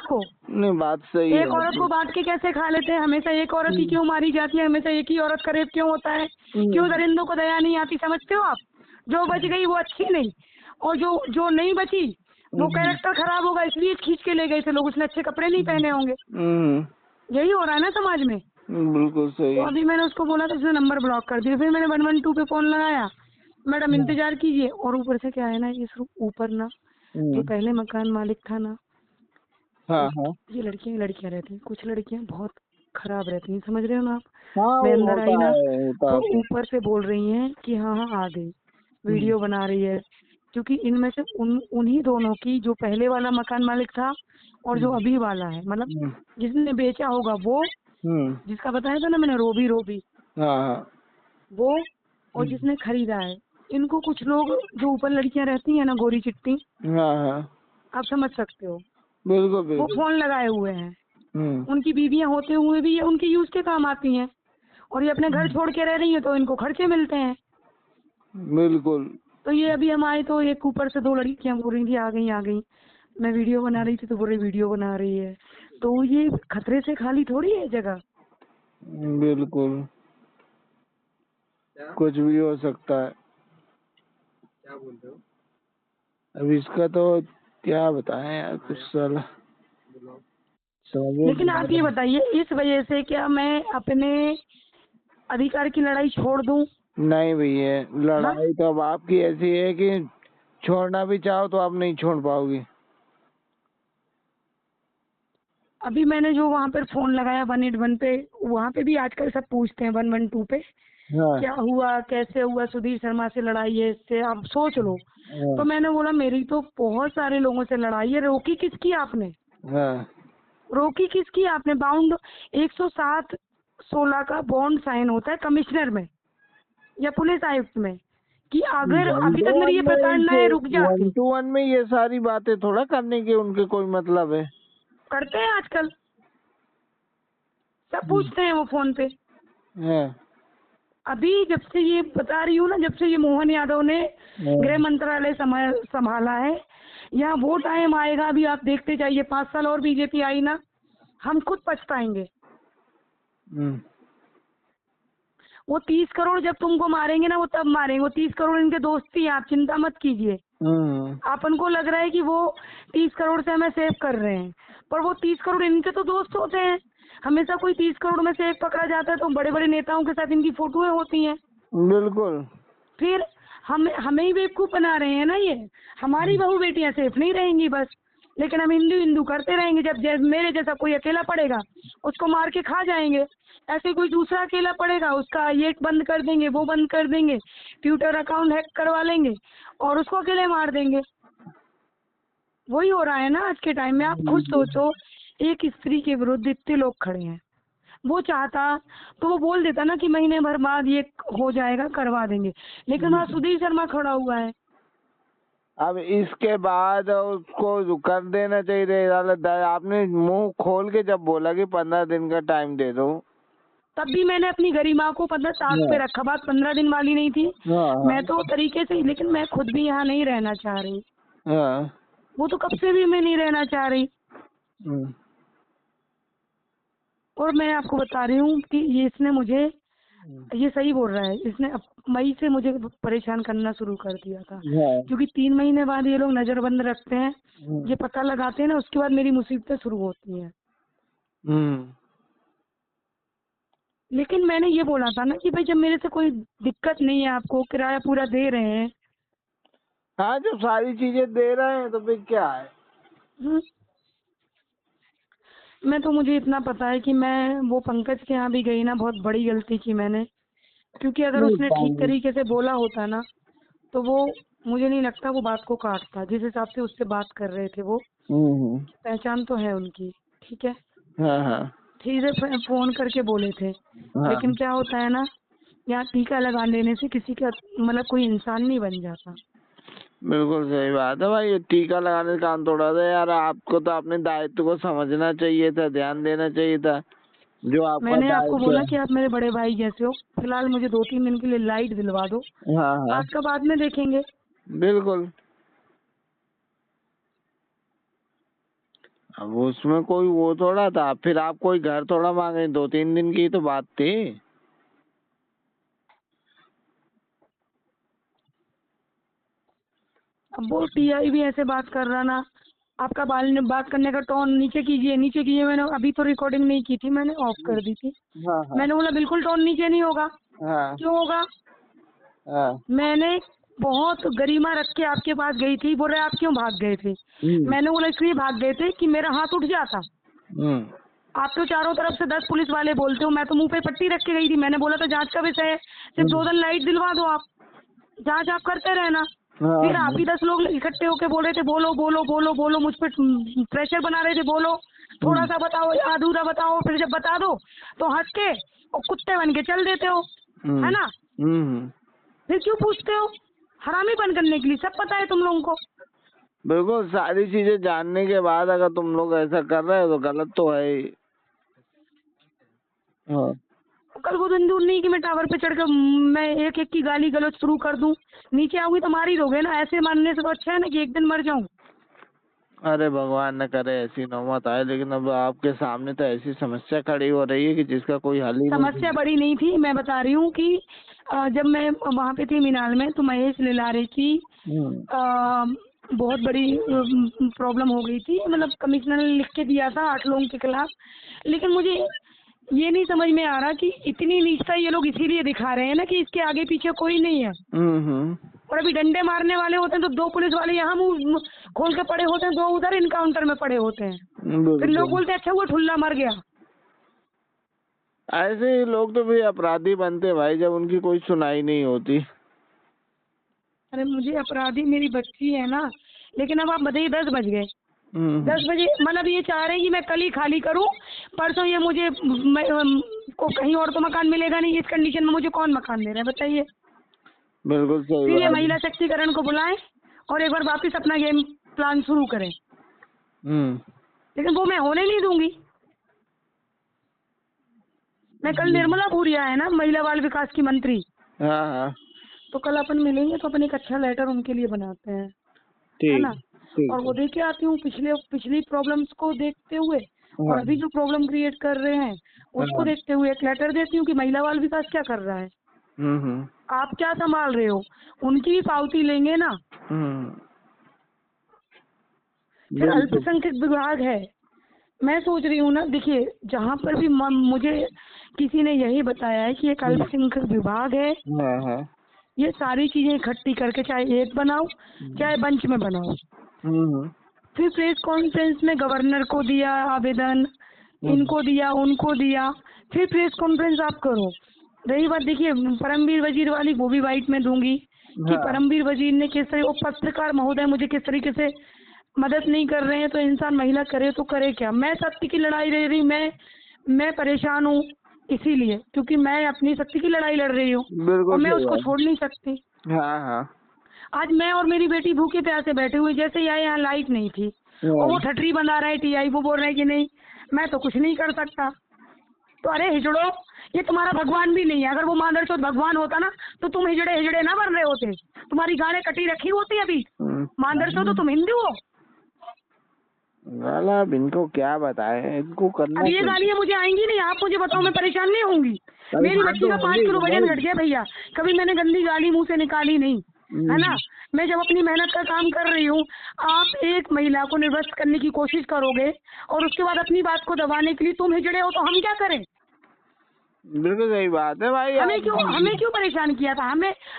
आपको? नहीं, बात सही है। एक औरत को बांट के कैसे खा लेते हैं? हमेशा एक औरत ही क्यों मारी जाती है? हमेशा एक ही औरत का रेप क्यों होता है? क्यों दरिंदों को दया नहीं आती? समझते हो आप? जो बच गई वो अच्छी नहीं, और जो जो नहीं बची वो कैरेक्टर खराब होगा इसलिए खींच के ले गए थे लोग, उसने अच्छे कपड़े नहीं पहने होंगे। यही हो रहा है ना समाज में। बिल्कुल सही। तो अभी मैंने उसको बोला तो उसने नंबर ब्लॉक कर दिया। फिर मैंने 112 पे फोन लगाया, मैडम इंतजार कीजिए। और ऊपर से क्या है ना, इस ऊपर ना जो पहले मकान मालिक था ना, हाँ हाँ ये लड़कियां रहती हैं, कुछ लड़कियां बहुत खराब रहती हैं, समझ रहे हो ना आप? हाँ, मैं वो अंदर आई ना होता तो है। ऊपर से बोल रही हैं कि हाँ हाँ आ गई, वीडियो बना रही है। क्योंकि इनमें से उन्हीं दोनों की, जो पहले वाला मकान मालिक था और जो अभी वाला है, मतलब जिसने बेचा होगा वो, जिसका बताया था ना मैंने, रोबी रोबी, हाँ वो, और जिसने खरीदा है, इनको कुछ लोग जो ऊपर लड़कियां रहती हैं ना, गोरी चिट्टी, हाँ, आप समझ सकते हो, बिल्कुल वो बिल्कुल। फोन लगाए हुए हैं। उनकी बीवियां होते हुए भी ये उनके यूज के काम आती हैं, और ये अपने घर छोड़ के रह रही है तो इनको खर्चे मिलते हैं। बिल्कुल। तो ये अभी हम आए तो एक ऊपर से 2 लड़कियां बोल रही थी आ गई आ गई। मैं वीडियो बना रही थी तो बोल रही वीडियो बना रही है। तो ये खतरे से खाली थोड़ी है जगह। बिल्कुल, कुछ भी हो सकता है। क्या बोलते हो? अब इसका तो क्या बताएं यार, कुछ साला लेकिन आप ये बताइए, इस वजह से क्या मैं अपने अधिकार की लड़ाई छोड़ दूं? नहीं भैया, हाँ? लड़ाई तो अब आपकी ऐसी है कि छोड़ना भी चाहो तो आप नहीं छोड़ पाओगी। अभी मैंने जो वहाँ पर फोन लगाया 181 पे, वहाँ पे भी आजकल सब पूछते हैं 112 पे हाँ क्या हुआ, कैसे हुआ, सुधीर शर्मा से लड़ाई है इससे, आप सोच लो। हाँ तो मैंने बोला मेरी तो बहुत सारे लोगों से लड़ाई है, रोकी किसकी आपने? हाँ, रोकी किसकी आपने? बाउंड 107/16 का बॉन्ड साइन होता है कमिश्नर में या पुलिस आयुक्त में, कि अगर अभी तक मेरी ये प्रताड़नाएं रुक जाती। 1-to-1 में ये सारी बातें थोड़ा करने के उनके कोई मतलब है। करते हैं आजकल, सब पूछते हैं वो फोन पे। हाँ अभी जब से ये बता रही हूँ ना, जब से ये मोहन यादव ने गृह मंत्रालय संभाला है, यहाँ वो टाइम आएगा, अभी आप देखते जाइए, 5 साल और बीजेपी आई ना, हम खुद पछताएंगे। वो 30 करोड़ जब तुमको मारेंगे ना, वो तब मारेंगे। वो 30 करोड़ इनके दोस्ती है, आप चिंता मत कीजिए। अपन को लग रहा है कि वो 30 करोड़ से हमें सेव कर रहे हैं, पर वो 30 करोड़ इनके तो दोस्त होते हैं। हमेशा कोई 30 करोड़ में से एक पकड़ा जाता है तो बड़े बड़े नेताओं के साथ इनकी फोटोएं होती हैं। बिल्कुल। फिर हमें ही बेवकूफ बना रहे हैं ना ये। हमारी बहू बेटियां सेफ नहीं रहेंगी बस, लेकिन हम हिंदू हिंदू करते रहेंगे। जब मेरे जैसा कोई अकेला पड़ेगा उसको मार के खा जाएंगे, ऐसे कोई दूसरा अकेला पड़ेगा उसका ये बंद कर देंगे, वो बंद कर देंगे, ट्विटर अकाउंट हैक करवा लेंगे और उसको अकेले मार देंगे। वही हो रहा है ना आज के टाइम में। आप खुद सोचो, एक स्त्री के विरुद्ध इतने लोग खड़े हैं। वो चाहता तो वो बोल देता ना कि महीने भर बाद ये हो जाएगा, करवा देंगे, लेकिन वहाँ सुधीर शर्मा खड़ा हुआ है। अब इसके बाद उसको कर देना चाहिए। आपने मुंह खोल के जब बोला कि 15 दिन का टाइम दे दो, तब भी मैंने अपनी गरिमा को 15 ताक पे रखा। बात 15 दिन वाली नहीं थी। मैं तो तरीके से, लेकिन मैं खुद भी यहाँ नहीं रहना चाह रही। वो तो कब से भी मैं नहीं रहना चाह रही। और मैं आपको बता रही हूँ कि ये इसने मुझे, ये सही बोल रहा है, इसने मई से मुझे परेशान करना शुरू कर दिया था। क्योंकि 3 महीने बाद ये लोग नजरबंद रखते हैं, ये पता लगाते हैं ना, उसके बाद मेरी मुसीबतें शुरू होती हैं। लेकिन मैंने ये बोला था ना कि भाई जब मेरे से कोई दिक्कत नहीं है, आपको किराया पूरा दे रहे हैं। हाँ, जब सारी चीजें दे रहे हैं तो फिर क्या है। मैं तो, मुझे इतना पता है कि मैं वो पंकज के यहाँ भी गई ना, बहुत बड़ी गलती की मैंने। क्योंकि अगर उसने ठीक तरीके से बोला होता ना तो वो, मुझे नहीं लगता वो बात को काटता। जिस हिसाब से उससे बात कर रहे थे वो, पहचान तो है उनकी, ठीक है, सीधे फोन करके बोले थे। लेकिन क्या होता है ना, यहाँ टीका लगा लेने से किसी का मतलब कोई इंसान नहीं बन जाता। बिल्कुल सही बात है भाई, ये टीका लगाने का काम थोड़ा था यार। आपको तो अपने दायित्व को समझना चाहिए था, ध्यान देना चाहिए था जो आपका मैंने आपको दायित्व बोला है। कि आप मेरे बड़े भाई जैसे हो, फिलहाल मुझे 2-3 दिन के लिए लाइट दिलवा दो, बात का बाद में देखेंगे। बिल्कुल। अब उसमें कोई वो थोड़ा था, फिर आप कोई घर थोड़ा मांगे, 2-3 दिन की तो बात थी। अब वो टीआई भी ऐसे बात कर रहा ना, आपका बात करने का टोन नीचे कीजिए, नीचे कीजिए। मैंने अभी तो रिकॉर्डिंग नहीं की थी, मैंने ऑफ कर दी थी। हाँ हाँ मैंने बोला बिल्कुल टोन नीचे नहीं होगा। हाँ क्यों होगा? हाँ। मैंने बहुत गरिमा रख के आपके पास गई थी। बोल रहे आप क्यों भाग गए थे? मैंने बोला इसलिए भाग गए थे कि मेरा हाथ उठ जाता। आप तो चारों तरफ से 10 पुलिस वाले बोलते हो, मैं तो मुंह पे पट्टी रख के गई थी। मैंने बोला था जांच का विषय है, सिर्फ 2 दिन लाइट दिलवा दो, आप जांच आप करते रहना। फिर आप ही 10 लोग इकट्ठे होके बोल रहे थे बोलो बोलो बोलो बोलो, मुझ पे प्रेशर बना रहे थे, बोलो थोड़ा सा बताओ, अधूरा बताओ। फिर जब बता दो तो हंस के और कुत्ते बन के चल देते हो, है ना? फिर क्यों पूछते हो? हरामी बंद करने के लिए, सब पता है तुम लोगों को। बिल्कुल, सारी चीजें जानने के बाद अगर तुम लोग ऐसा कर रहे हो तो गलत तो है ही। हाँ। कल को दिन दूर नहीं कि मैं टावर पे चढ़कर मैं एक एक की गाली गलौज शुरू कर दूं। नीचे आऊंगी तो मार ही दोगे ना। ऐसे मारने से तो अच्छा है ना कि एक दिन मर जाऊं। अरे भगवान न करे ऐसी नौबत आए, लेकिन अब आपके सामने तो ऐसी समस्या खड़ी हो रही है कि जिसका कोई हल ही नहीं। समस्या बड़ी नहीं थी, मैं बता रही हूँ कि जब मैं वहाँ पे थी मीनाल में तो महेश लिलारे की बहुत बड़ी प्रॉब्लम हो गई थी। मतलब कमिश्नर ने लिख के दिया था 8 लोगों के खिलाफ। लेकिन मुझे ये नहीं समझ में आ रहा कि इतनी नीचता ये लोग इसीलिए दिखा रहे हैं ना कि इसके आगे पीछे कोई नहीं है। और अभी डंडे मारने वाले होते हैं तो 2 पुलिस वाले यहाँ मुंह खोल के पड़े होते हैं, 2 उधर इनकाउंटर में पड़े होते हैं। फिर लोग बोलते हैं अच्छा वो ठुल्ला मर गया। ऐसे ही लोग तो भी अपराधी बनते भाई जब उनकी कोई सुनाई नहीं होती। अरे मुझे अपराधी मेरी बच्ची है ना। लेकिन अब आप बताइए 10 बज गए, 10 बजे मतलब ये चाह रहे हैं कि मैं कल ही खाली करूं, परसों ये मुझे को कहीं और तो मकान मिलेगा नहीं। इस कंडीशन में मुझे कौन मकान दे रहा है बताइए? बिल्कुल सही फिर ये बात। महिला शक्तिकरण को बुलाएं और एक बार वापस अपना गेम प्लान शुरू करें। लेकिन वो मैं होने नहीं दूंगी। मैं कल निर्मला भूरिया है ना, महिला बाल विकास की मंत्री। हाँ। तो कल अपन मिलेंगे तो अपन एक अच्छा लेटर उनके लिए बनाते हैं, है ना? और वो देख के आती हूँ पिछली प्रॉब्लम्स को देखते हुए और अभी जो प्रॉब्लम क्रिएट कर रहे हैं उसको देखते हुए एक लेटर देती हूँ कि महिला बाल विकास क्या कर रहा है, आप क्या संभाल रहे हो, उनकी भी पावती लेंगे ना। फिर अल्पसंख्यक विभाग है, मैं सोच रही हूँ ना, देखिए जहाँ पर भी मुझे किसी ने यही बताया है कि एक अल्पसंख्यक विभाग है। ये सारी चीजें इकट्ठी करके चाहे एक बनाओ चाहे बंच में बनाओ। फिर प्रेस कॉन्फ्रेंस में गवर्नर को दिया आवेदन, इनको दिया उनको दिया, फिर प्रेस कॉन्फ्रेंस आप करो। रही बात देखिए परमवीर वजीर वाली, वो भी वाइट में दूंगी कि परमवीर वजीर ने किस तरह, वो पत्रकार महोदय मुझे किस तरीके से मदद नहीं कर रहे हैं, तो इंसान महिला करे तो करे क्या। मैं सत्य की लड़ाई लड़ रही, मैं परेशान हूँ इसीलिए, क्योंकि मैं अपनी सत्य की लड़ाई लड़ रही हूँ और मैं उसको छोड़ नहीं सकती। आज मैं और मेरी बेटी भूखे प्यासे बैठे हुए, जैसे यहाँ लाइट नहीं थी और वो ठटरी बना रहा है टीआई, वो बोल रहे हैं कि नहीं मैं तो कुछ नहीं कर सकता। तो अरे हिजड़ो, ये तुम्हारा भगवान भी नहीं है। अगर वो मादरचोद भगवान होता ना तो तुम हिजड़े ना बन रहे होते, तुम्हारी गाड़ें कटी रखी होती अभी। मादरचोद तो तुम हिंदू हो। अब इनको क्या बताएं, इनको करना। अब ये गालियाँ मुझे आएंगी नहीं, आप मुझे बताओ, मैं परेशान नहीं होंगी। मेरी बच्ची का 5 किलो वजन घट गया भैया, कभी मैंने गंदी गाली मुंह से निकाली नहीं, है ना? मैं जब अपनी मेहनत का काम कर रही हूँ, आप एक महिला को निर्वस्त करने की कोशिश करोगे और उसके बाद अपनी बात को दबाने के लिए तुम हिजड़े हो, तो हम क्या करें? बिल्कुल सही बात है भाई। हमें क्यों परेशान किया था?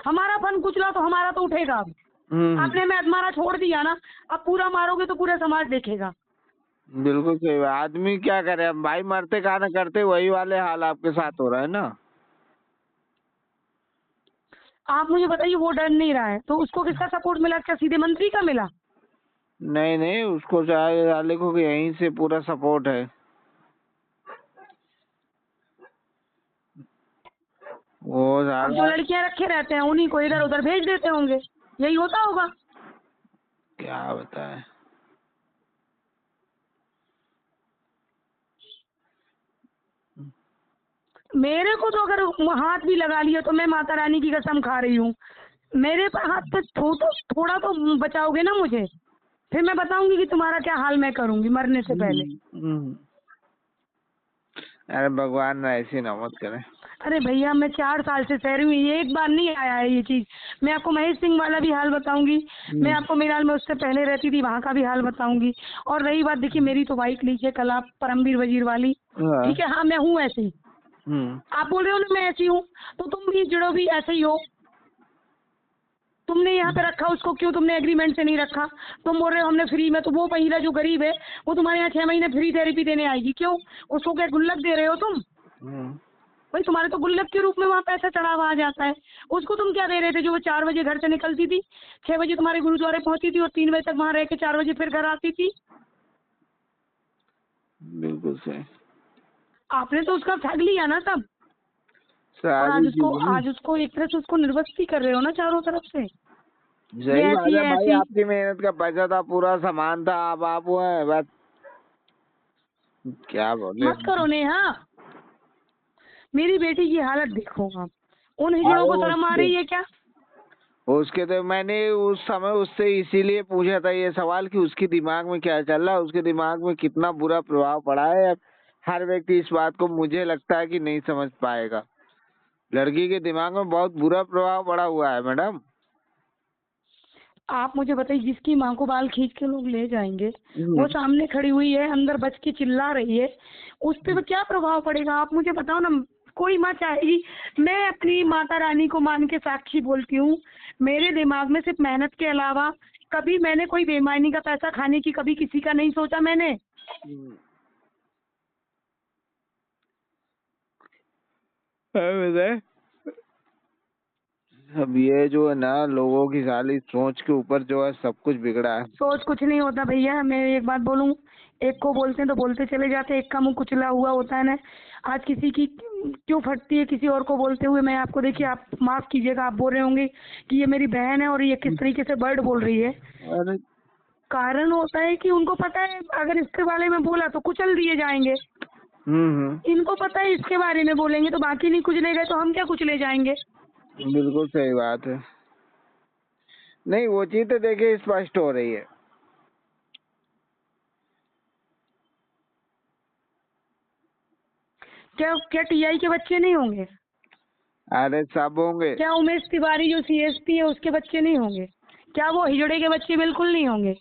हमारा फन कुचला तो हमारा तो उठेगा। आपने हमारा छोड़ दिया ना, अब पूरा मारोगे तो पूरा समाज देखेगा। बिल्कुल सही बात। आदमी क्या करे अब भाई, मरते का ना करते वही वाले हाल आपके साथ हो रहा है ना। आप मुझे बताइए, वो डर नहीं रहा है तो उसको किसका सपोर्ट मिला? क्या सीधे मंत्री का मिला? नहीं, उसको चाहे वाले को यहीं से पूरा सपोर्ट है। वो अब जो लड़कियां रखे रहते हैं उन्हीं को इधर उधर भेज देते होंगे, यही होता होगा। क्या बताएं। मेरे को तो अगर हाथ भी लगा लिया तो मैं माता रानी की कसम खा रही हूँ, मेरे पर हाथ पे थोड़ा तो बचाओगे ना मुझे। फिर मैं बताऊंगी कि तुम्हारा क्या हाल मैं करूंगी मरने से पहले। अरे भगवान ना ऐसी ना मत करे। अरे भैया मैं 4 साल से शहर में, ये एक बार नहीं आया है ये चीज। मैं आपको महेश सिंह वाला भी हाल बताऊंगी, मैं आपको मिराल में उससे पहले रहती थी वहाँ का भी हाल बताऊंगी। और रही बात, देखिए मेरी तो बाइक लीजिए कल आप परमवीर वजीर वाली, ठीक है, हाँ मैं हूँ ऐसी। आप बोल रहे हो ना मैं ऐसी हूँ, तो तुम भी जुड़ो भी ऐसे ही हो। तुमने यहाँ पे रखा उसको, क्यों तुमने एग्रीमेंट से नहीं रखा? तुम बोल रहे हो हमने फ्री में, तो वो महिला जो गरीब है वो तुम्हारे यहाँ 6 महीने फ्री थेरेपी देने आएगी, क्यों? उसको क्या गुल्लक दे रहे हो तुम? भाई तुम्हारे तो गुल्लक के रूप में वहाँ पैसा चढ़ा हुआ आ जाता है। उसको तुम क्या दे रहे थे जो वो 4 बजे घर से निकलती थी, 6 बजे तुम्हारे गुरुद्वारे पहुँचती थी और 3 बजे तक वहाँ रह के 4 बजे फिर घर आती थी? बिल्कुल सही। आपने तो उसका ठग लिया ना सब। और आज उसको एक तरह से उसको निर्वस्ती कर रहे हो ना चारों तरफ से। सही बात है भाई, आपकी मेहनत का पैसा था, पूरा सामान था, अब आप वो है बस क्या बोले। मत करो नेहा, मेरी बेटी की हालत देखो आप, उन हिजड़ों को शर्म आ रही है क्या? उसके तो मैंने उस समय उससे इसीलिए पूछा था ये सवाल कि उसके दिमाग में क्या चल रहा है, उसके दिमाग में कितना बुरा प्रभाव पड़ा है। हर व्यक्ति इस बात को मुझे लगता है कि नहीं समझ पाएगा। लड़की के दिमाग में बहुत बुरा प्रभाव पड़ा हुआ है मैडम। आप मुझे बताइए, जिसकी माँ को बाल खींच के लोग ले जाएंगे, वो सामने खड़ी हुई है, अंदर बच के चिल्ला रही है, उस पे क्या प्रभाव पड़ेगा? आप मुझे बताओ ना। कोई माँ चाहेगी? मैं अपनी माता रानी को मान के साक्षी बोलती हूँ, मेरे दिमाग में सिर्फ मेहनत के अलावा कभी मैंने कोई बेईमानी का पैसा खाने की कभी किसी का नहीं सोचा मैंने। अब ये जो है ना, लोगों की सारी सोच के ऊपर जो है सब कुछ बिगड़ा है। सोच कुछ नहीं होता भैया, मैं एक बात बोलूं, एक को बोलते हैं तो बोलते चले जाते हैं, एक का मुंह कुचला हुआ होता है ना। आज किसी की क्यों फटती है किसी और को बोलते हुए? मैं आपको, देखिए आप माफ कीजिएगा, आप बोल रहे होंगे कि ये मेरी बहन है और ये किस तरीके से वर्ड बोल रही है। अरे कारण होता है कि उनको पता है अगर इसके बारे में बोला तो कुचल दिए जाएंगे। इनको पता है इसके बारे में बोलेंगे तो बाकी नहीं कुचले गए तो हम क्या कुचले जाएंगे? बिल्कुल सही बात है। नहीं, वो चीज तो देखिए स्पष्ट हो रही है। क्या टीआई के बच्चे नहीं होंगे? अरे सब होंगे। क्या उमेश तिवारी जो सीएसपी है उसके बच्चे नहीं होंगे? क्या वो हिजड़े के बच्चे बिल्कुल नहीं होंगे?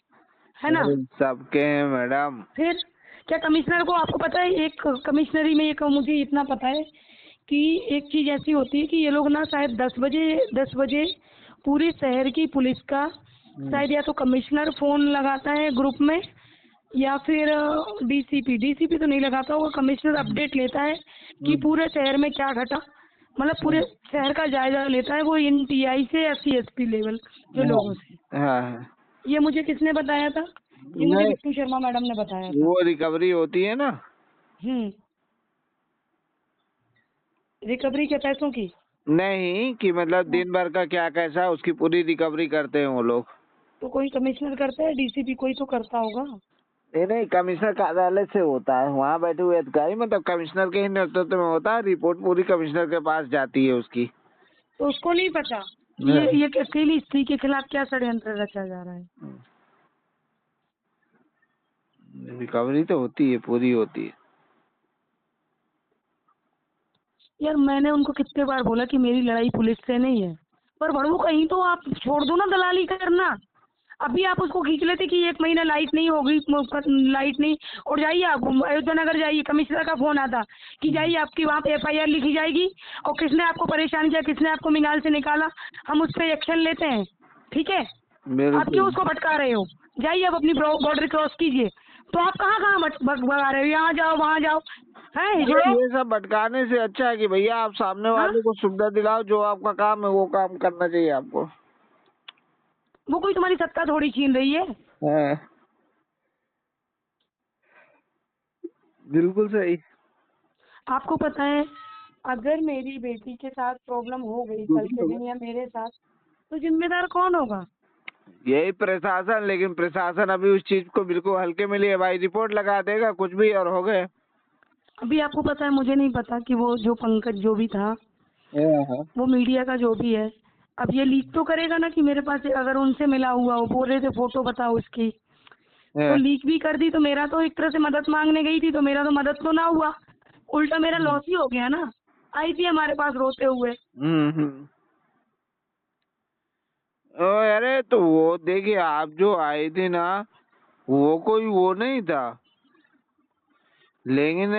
है ना? सबके हैं मैडम। फिर क्या कमिश्नर को, आपको पता है एक कमिश्नरी में एक मुझे इतना पता है कि एक चीज ऐसी होती है कि ये लोग ना शायद 10 बजे पूरे शहर की पुलिस का शायद या तो कमिश्नर फोन लगाता है ग्रुप में या फिर डीसीपी तो नहीं लगाता होगा, कमिश्नर अपडेट लेता है कि पूरे शहर में क्या घटा, मतलब पूरे शहर का जायजा लेता है वो इन टीआई से या सीएसपी लेवल के लोगों से। ये मुझे किसने बताया था? ये मुझे विष्णु शर्मा मैडम ने बताया था। वो रिकवरी होती है ना। रिकवरी के पैसों की नहीं, कि मतलब दिन भर का क्या कैसा है उसकी पूरी रिकवरी करते हैं वो लोग। तो कोई कमिश्नर करता है, डीसीपी कोई तो करता होगा। नहीं, कमिश्नर कार्यालय से होता है, वहाँ बैठे हुए अधिकारी, मतलब कमिश्नर के ही नेतृत्व में होता है, रिपोर्ट पूरी कमिश्नर के पास जाती है उसकी। तो उसको नहीं पता ये अकेली स्त्री के खिलाफ क्या षड्यंत्र रचा जा रहा है। रिकवरी तो होती है, पूरी होती है। यार मैंने उनको कितने बार बोला कि मेरी लड़ाई पुलिस से नहीं है, पर बड़ू कहीं तो आप छोड़ दो ना दलाली करना। अभी आप उसको खींच लेते कि 1 महीना लाइट नहीं होगी, लाइट नहीं, और जाइए आप अयोध्या नगर जाइए, कमिश्नर का फोन आता कि जाइए आपकी वहाँ पे FIR लिखी जाएगी और किसने आपको परेशान किया, किसने आपको मीनाल से निकाला, हम उस पर एक्शन लेते हैं, ठीक है? आप क्यों उसको भटका रहे हो? जाइए आप अपनी बॉर्डर क्रॉस कीजिए। तो आप कहाँ भगा रहे हो? यहाँ जाओ वहाँ जाओ, है ये सब भटकाने से अच्छा है कि भैया आप सामने वाले को सुविधा दिलाओ, जो आपका काम है वो काम करना चाहिए आपको। वो कोई तुम्हारी सत्ता थोड़ी छीन रही है। बिल्कुल सही। आपको पता है अगर मेरी बेटी के साथ प्रॉब्लम हो गई कल के दिन या मेरे साथ, तो जिम्मेदार कौन होगा? यही प्रशासन, लेकिन प्रशासन अभी उस चीज को बिल्कुल हल्के में लिए, भाई रिपोर्ट लगा देगा कुछ भी और हो गए। अभी आपको पता है, मुझे नहीं पता कि वो जो पंकज जो भी था वो मीडिया का जो भी है, अब ये लीक तो करेगा ना कि मेरे पास अगर उनसे मिला हुआ, वो बोल रहे थे फोटो बताओ उसकी, तो लीक भी कर दी, तो मेरा तो एक तरह से मदद मांगने गई थी, तो मेरा तो मदद तो ना हुआ, उल्टा मेरा लॉस ही हो गया ना। आई थी हमारे पास रोते हुए। अरे तो वो देखिए, आप जो आए थे ना, वो कोई वो नहीं था, लेकिन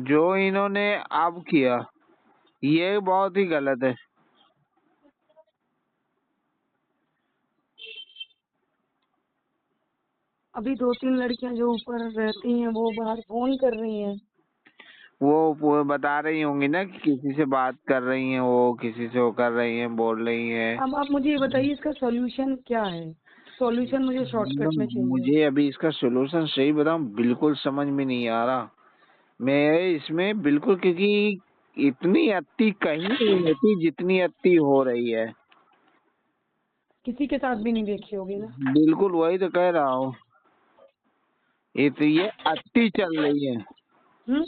जो इन्होंने अब किया ये बहुत ही गलत है। अभी 2-3 लड़कियां जो ऊपर रहती हैं वो बाहर फोन कर रही हैं। वो बता रही होंगी ना कि किसी से बात कर रही हैं, वो किसी से वो कर रही हैं, बोल रही हैं। अब आप मुझे ये बताइए इसका सॉल्यूशन क्या है? सॉल्यूशन मुझे शॉर्टकट में चाहिए। मुझे अभी इसका सोल्यूशन सही बताऊं बिल्कुल समझ में नहीं आ रहा। मैं इसमें बिल्कुल, क्योंकि इतनी अति कहीं नहीं होती जितनी अति हो रही है। किसी के साथ भी नहीं देखी होगी ना? बिल्कुल वही तो कह रहा हूँ, ये अति चल रही है, हम्म।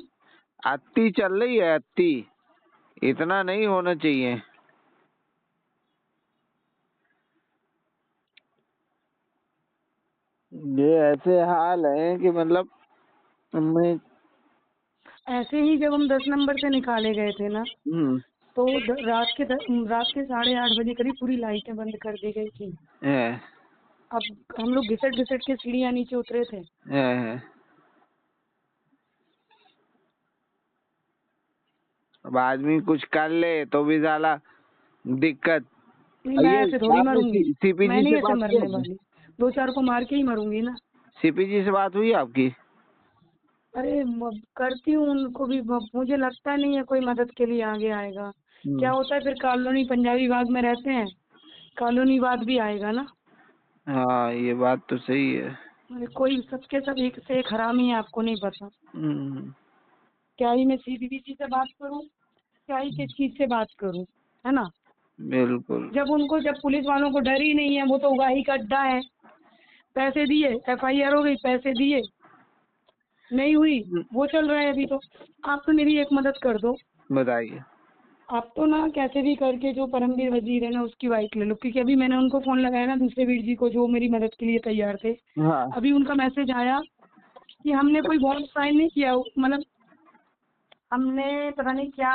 अति चल रही है, अति। इतना नहीं होना चाहिए। ये ऐसे हाल है कि मतलब मैं ऐसे ही जब हम 10 नंबर से निकाले गए थे ना, तो रात के 8:30 बजे करीब पूरी लाइटें बंद कर दी गई थी। है, अब हम लोग घिसट घिसट के सीढ़ियाँ नीचे उतरे थे। है। अब आदमी कुछ कर ले तो भी साला दिक्कत। नहीं, मैं ये ऐसे थोड़ी आपने मरूंगी। मैं सीपीजी नहीं से ऐसे बात मरने की? वाली। 2-4 को मार के ही मरूंगी ना। सीपीजी से बात हुई आपकी? अरे करती हूँ उनको भी, मुझे लगता नहीं है कोई मदद के लिए आगे आएगा। क्या होता है फिर, कॉलोनी पंजाबी बाग में रहते हैं, कॉलोनी बात भी आएगा ना। हाँ ये बात तो सही है। अरे कोई सबके सब एक से एक हरामी है, आपको नहीं पता। क्या ही मैं सीबीसी से बात करूँ, क्या ही किस चीज से बात करूँ, है ना? बिल्कुल। जब पुलिस वालों को डर ही नहीं है, वो तो उगाही का अड्डा है। पैसे दिए, एफआईआर हो गई, पैसे दिए, नहीं हुई, वो चल रहा है अभी तो। आप तो मेरी एक मदद कर दो। बताइए। आप तो ना कैसे भी करके जो परमवीर वजीर है ना उसकी बाइक ले लो, क्योंकि अभी मैंने उनको फोन लगाया ना, दूसरे वीर जी को जो मेरी मदद के लिए तैयार थे। हाँ। अभी उनका मैसेज आया कि हमने कोई बॉन्ड साइन नहीं किया, मतलब हमने पता नहीं क्या,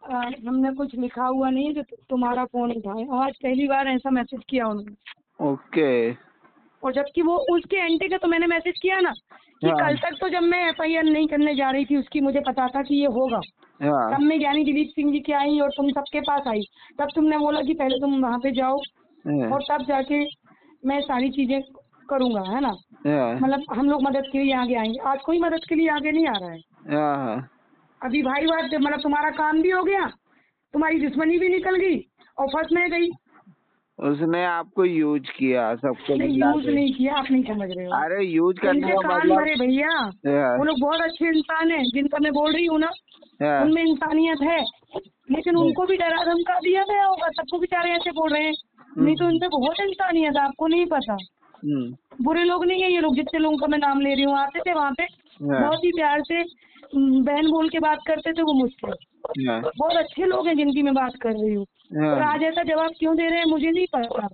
हमने कुछ लिखा हुआ नहीं है जो तुम्हारा फोन उठाए। आज पहली बार ऐसा मैसेज किया उन्होंने। ओके। और जबकि वो उसके एंटी का तो मैंने मैसेज किया ना कि हाँ। कल तक तो जब मैं एफआईआर नहीं करने जा रही थी उसकी, मुझे पता था कि ये होगा। हाँ। तब मैं ज्ञानी दिलीप सिंह जी की आई और तुम सबके पास आई, तब तुमने बोला कि पहले तुम वहाँ पे जाओ हाँ। और तब जाके मैं सारी चीजें करूँगा, है ना? हाँ। मतलब हम लोग मदद के लिए आगे आएंगे। आज कोई मदद के लिए आगे नहीं आ रहा है। हाँ। अभी भाई बात, मतलब तुम्हारा काम भी हो गया, तुम्हारी दुश्मनी भी निकल गई और फंस में गई। उसने आपको यूज किया सबको नहीं, मिला यूज के। नहीं किया, आप नहीं समझ रहे हो। अरे यूज करने उनके का कान मतलब। भरे भैया, हाँ। वो लोग बहुत अच्छे इंसान हैं जिनका मैं बोल रही हूँ ना, हाँ। उनमें इंसानियत है। लेकिन उनको भी डरा धमका दिया गया होगा, सबको बेचारे ऐसे बोल रहे हैं। नहीं तो उनमें बहुत इंसानियत है, आपको नहीं पता। बुरे लोग नहीं है ये लोग, जितने लोगों का मैं नाम ले रही हूँ। आते थे वहाँ पे, हाँ। बहुत ही प्यार से बहन बोल के बात करते थे वो मुझसे। हाँ। बहुत अच्छे लोग हैं जिनकी मैं बात कर रही हूँ। और आज ऐसा जवाब क्यों दे रहे हैं मुझे नहीं पता।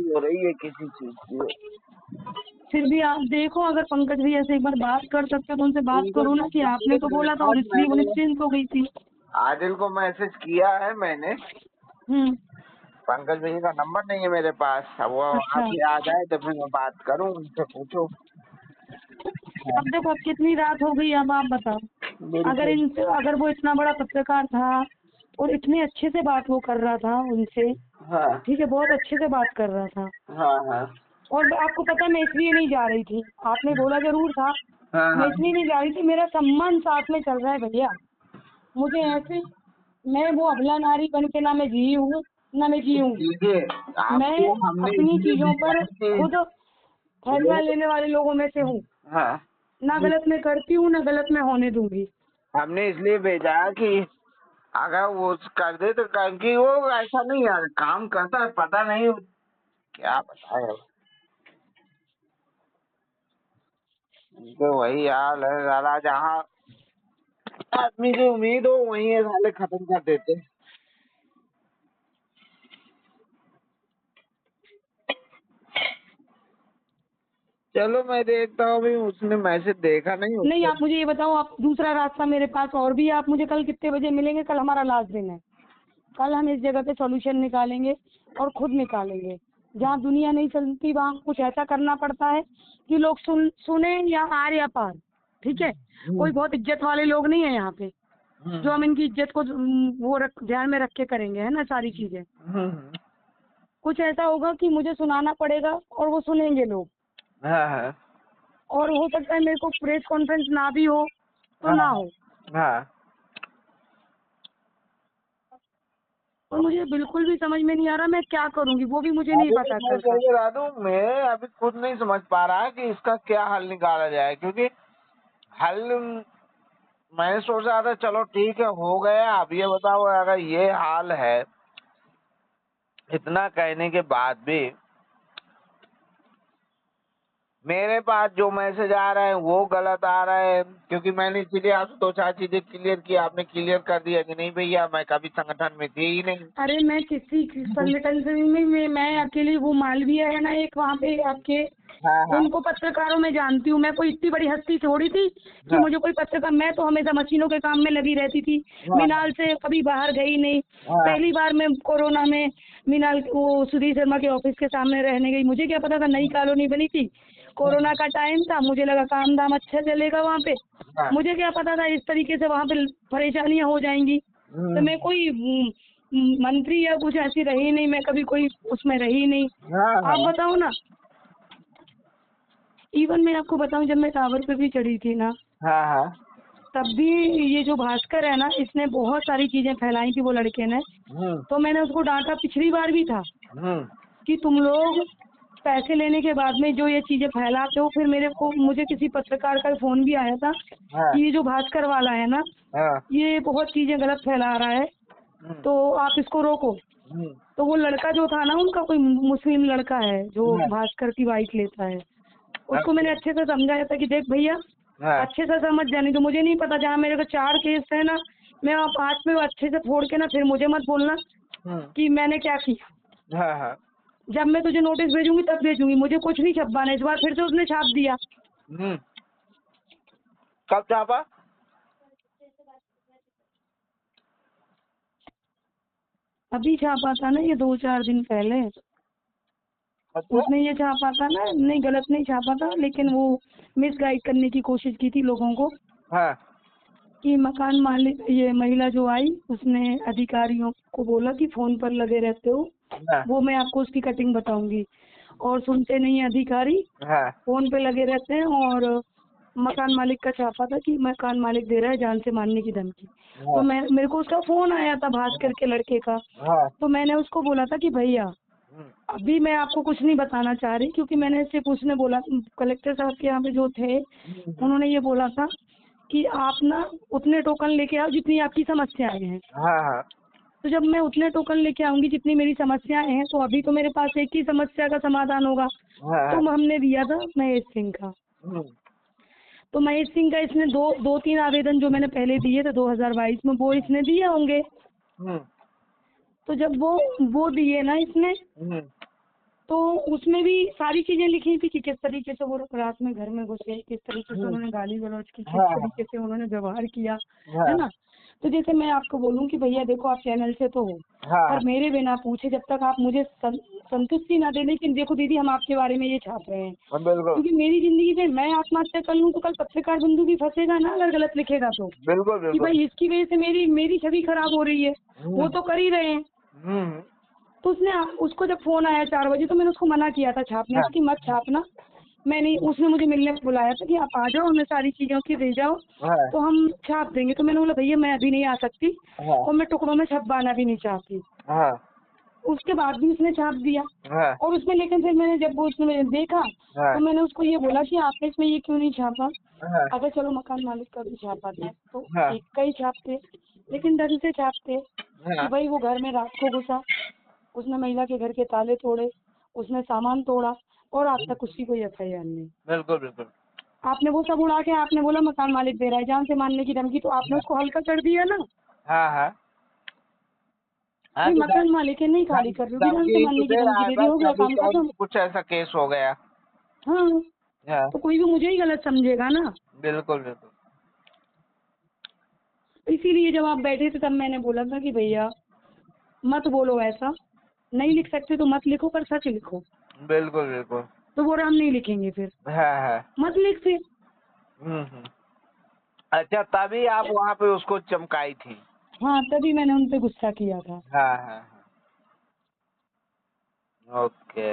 हो रही है किसी चीज की। फिर भी आप देखो, अगर पंकज भैया से एक बार बात कर सकते हो तो उनसे बात करो ना, कि आपने तो बोला था और इसलिए वो निश्चिंत हो गई थी। आदिल को मैसेज किया है मैंने। पंकज भैया का नंबर नहीं है मेरे पास। अब वो अच्छा। आप आ जाए तो फिर मैं बात करूँ उनसे, पूछो। अब देखो, अब कितनी रात हो गई, अब आप बताओ। बिल्कुल। अगर वो इतना बड़ा पत्रकार था और इतने अच्छे से बात वो कर रहा था उनसे, हाँ। ठीक है, बहुत अच्छे से बात कर रहा था। हाँ। हाँ। और आपको पता मैं इसलिए नहीं जा रही थी, आपने बोला जरूर था। हाँ। मैं हाँ। इसलिए नहीं जा रही थी, मेरा सम्मान साथ में चल रहा है भैया। मुझे ऐसे, मैं वो अबला नारी बन के ना मैं जी हूँ ना मैं जीऊंगी। देखिए, मैं आपको हमने अपनी इसलिए चीजों पर भेजा कि खुद फैसला लेने वाले लोगों में से हूँ। हाँ, ना गलत में करती हूँ, ना गलत में होने दूंगी। हमने इसलिए भेजा कि अगर वो कर दे तो क्योंकि वो ऐसा नहीं यार काम करता है, पता नहीं क्या बताए अब। तो वही हाल है साला, जहाँ आदमी की उम्मीद हो वही है साले खत्म कर देते। चलो मैं देखता हूँ, अभी उसने मैसेज देखा नहीं नहीं, उसको। आप मुझे ये बताओ, आप दूसरा रास्ता मेरे पास और भी है, आप मुझे कल कितने बजे मिलेंगे? कल हमारा लास्ट दिन है, कल हम इस जगह पे सॉल्यूशन निकालेंगे और खुद निकालेंगे। जहाँ दुनिया नहीं चलती वहाँ कुछ ऐसा करना पड़ता है कि लोग सुने या आर या पार। ठीक है, कोई बहुत इज्जत वाले लोग नहीं है यहाँ पे जो हम इनकी इज्जत को वो ध्यान में रख के करेंगे, है ना सारी चीजें। कुछ ऐसा होगा कि मुझे सुनाना पड़ेगा और वो सुनेंगे लोग, हाँ हाँ और हो सकता है मेरे को प्रेस कॉन्फ्रेंस ना भी हो तो ना हो। हाँ। और मुझे बिल्कुल भी समझ में नहीं आ रहा मैं क्या करूंगी, वो भी मुझे नहीं अभी पता मैं कल का। सही बता दूं, मैं अभी खुद नहीं समझ पा रहा कि इसका क्या हल निकाला जाए, क्योंकि हल मैं सोच रहा था चलो ठीक है हो गया। अब ये बताओ अगर ये हाल है, इतना कहने के बाद भी मेरे पास जो मैसेज आ रहा है वो गलत आ रहा है, क्योंकि मैंने इसीलिए आपसे 2-4 चीजें क्लियर की, आपने क्लियर कर दिया कि नहीं भैया मैं कभी संगठन में थी ही नहीं। अरे मैं किसी संगठन से नहीं, मैं अकेली, वो मालवीय है ना एक वहाँ पे आपके, हाँ हाँ उनको पत्रकारों में जानती हूँ मैं। कोई इतनी बड़ी हस्ती थोड़ी थी कि हाँ मुझे कोई पत्रकार, मैं तो हमेशा मशीनों के काम में लगी रहती थी, हाँ मीनाल से कभी बाहर गई नहीं। हाँ पहली बार मैं कोरोना में मीनाल वो सुधीर शर्मा के ऑफिस के सामने रहने गई, मुझे क्या पता था नई कॉलोनी बनी थी, कोरोना का टाइम था, मुझे लगा काम धाम अच्छा चलेगा वहाँ पे, हाँ मुझे क्या पता था इस तरीके से वहाँ पे परेशानियां हो जाएंगी। तो मैं कोई मंत्री या कुछ ऐसी रही नहीं, मैं कभी कोई उसमें रही नहीं। हाँ आप हाँ बताओ ना, इवन मैं आपको बताऊं जब मैं टावर पे भी चढ़ी थी ना, हाँ हाँ तब भी ये जो भास्कर है ना, इसने बहुत सारी चीजें फैलाई थी वो लड़के ने। तो मैंने उसको डांटा पिछली बार भी था कि तुम लोग पैसे लेने के बाद में जो ये चीजें फैलाते हो, फिर मुझे किसी पत्रकार का फोन भी आया था हाँ कि ये जो भास्कर वाला है ना, हाँ ये बहुत चीजें गलत फैला रहा है, तो आप इसको रोको। तो वो लड़का जो था ना, उनका कोई मुस्लिम लड़का है जो भास्कर की बाइक लेता है, उसको मैंने अच्छे से समझाया था कि देख भैया, अच्छे से समझ जाने तो, मुझे नहीं पता, जहाँ मेरे को 4 केस है ना, मैं आप 5 में अच्छे से फोड़ के ना, फिर मुझे मत बोलना कि मैंने क्या किया। हाँ हाँ जब मैं तुझे नोटिस भेजूंगी तब भेजूंगी, मुझे कुछ नहीं छपवाना। इस बार फिर से उसने छाप दिया। कब छापा? अभी छापा था ना, ये 2-4 दिन पहले अच्छा उसने ये छापा था ना। नहीं, गलत नहीं छापा था, लेकिन वो मिसगाइड करने की कोशिश की थी लोगों को हाँ कि मकान मालिक, ये महिला जो आई उसने अधिकारियों को बोला कि फोन पर लगे रहते हो, हाँ वो मैं आपको उसकी कटिंग बताऊंगी, और सुनते नहीं है अधिकारी, हाँ फोन पे लगे रहते हैं। और मकान मालिक का छापा था कि मकान मालिक दे रहा है जान से मारने की धमकी। तो मेरे को उसका फोन आया था भास्कर के लड़के का, हाँ तो मैंने उसको बोला था कि भैया अभी मैं आपको कुछ नहीं बताना चाह रही, क्योंकि मैंने सिर्फ, उसने बोला, कलेक्टर साहब के यहाँ पे जो थे उन्होंने ये बोला था कि आप ना उतने टोकन लेके आओ जितनी आपकी समस्याएं हैं। हाँ हाँ तो जब मैं उतने टोकन लेके आऊंगी जितनी मेरी समस्याएं हैं, तो अभी तो मेरे पास एक ही समस्या का समाधान होगा। तो हमने दिया था महेश सिंह का। तो महेश सिंह का इसने 2-3 आवेदन जो मैंने पहले दिए थे 2022 में, वो इसने दिए होंगे। तो जब वो दिए ना इसने, तो उसमें भी सारी चीजें लिखी थी कि किस तरीके से वो रात में घर में घुसे, किस तरीके से उन्होंने गाली गलौज की, किस तरीके से उन्होंने व्यवहार किया, है ना। तो जैसे मैं आपको बोलूं कि भैया देखो, आप चैनल से तो हो, पर मेरे बिना पूछे जब तक आप मुझे संतुष्टि ना दे, लेकिन देखो दीदी, हम आपके बारे में ये छाप रहे हैं बिल्कुल क्योंकि मेरी जिंदगी में मैं आत्महत्या कर लूं तो कल पत्रकार बंधु भी फंसेगा ना, अगर गलत लिखेगा तो, बिल्कुल कि बिल्कुल भाई इसकी वजह से मेरी छवि खराब हो रही है। वो तो कर ही रहे हैं। तो उसको जब फोन आया 4 बजे, तो मैंने उसको मना किया था छापने से कि मत छापना। मैंने उसने मुझे मिलने बुलाया था कि आप आ जाओ, हमें सारी चीजों की दे जाओ तो हम छाप देंगे। तो मैंने बोला भैया मैं अभी नहीं आ सकती, और मैं टुकड़ों में छपवाना भी नहीं चाहती। उसके बाद भी उसने छाप दिया। और उसमें, लेकिन फिर मैंने जब वो उसने देखा तो मैंने उसको ये बोला कि आपने इसमें ये क्यों नहीं छापा। अगर चलो मकान मालिक का भी छापा था तो एक का ही छापते, लेकिन ढंग से छापते कि भाई वो घर में रात को घुसा, उसने महिला के घर के ताले तोड़े, उसने सामान तोड़ा, और आज तक उसकी कोई FIR नहीं। बिल्कुल बिल्कुल आपने वो सब उड़ा के आपने बोला मकान मालिक दे रहा है जान से मारने की धमकी, तो आपने उसको हल्का कर दिया ना। हाँ हाँ हाँ, कोई तो मकान मालिक है, नहीं खाली कर रहे हो, भी जान से धमकी तो मारने की दे रहा धमकी है, दे दी, बस हो गया अभी काम कौन खत्म। सी कुछ ऐसा केस हो गया। हाँ, हाँ तो कोई भी मुझे ही गलत समझेगा ना। बिल्कुल बिल्कुल। इसीलिए जब आप बैठे थे तब मैंने बोला था कि भैया मत बोलो ऐसा, नहीं लिख सकते तो मत लिखो, पर सच लिखो। बिल्कुल बिल्कुल। तो बोल रहा हम नहीं लिखेंगे, फिर हाँ हाँ। मत लिख फिर। हम्म। अच्छा, तभी आप वहाँ पे उसको चमकाई थी। हाँ, तभी मैंने उन पे गुस्सा किया था। हाँ हाँ हाँ, ओके।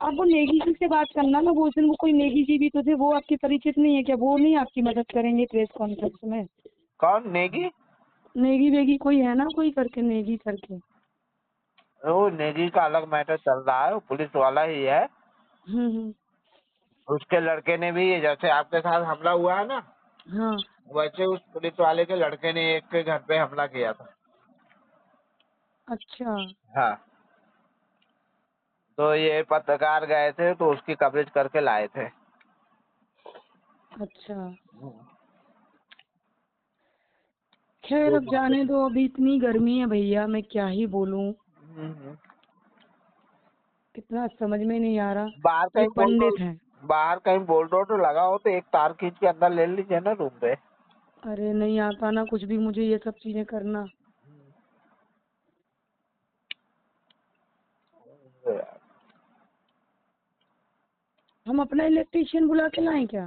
आप वो नेगी जी से बात करना ना, वो उस दिन वो कोई नेगी जी भी तो थे, वो आपके परिचित नहीं है क्या? वो नहीं आपकी मदद करेंगे प्रेस कॉन्फ्रेंस में? कौन नेगी? नेगी वेगी कोई है ना, कोई करके नेगी करके। वो नेगी का अलग मैटर चल रहा है, वो पुलिस वाला ही है। हम्म। उसके लड़के ने भी, जैसे आपके साथ हमला हुआ है ना, हाँ। वैसे उस पुलिस वाले के लड़के ने एक के घर पे हमला किया था। अच्छा। हाँ, तो ये पत्रकार गए थे तो उसकी कवरेज करके लाए थे। अच्छा, खैर अब जाने दो, अभी इतनी गर्मी है भैया, मैं क्या ही बोलूं, हम्म। कितना समझ में नहीं आ रहा। बाहर ये कहीं बोल दो, पंडित हैं। बाहर कहीं बोल दो तो लगा हो तो एक तार खींच के अंदर ले लीजिए ना रूम पे। अरे नहीं आता ना कुछ भी मुझे ये सब चीजें करना। हम अपना इलेक्ट्रिशियन बुला के लाएं क्या?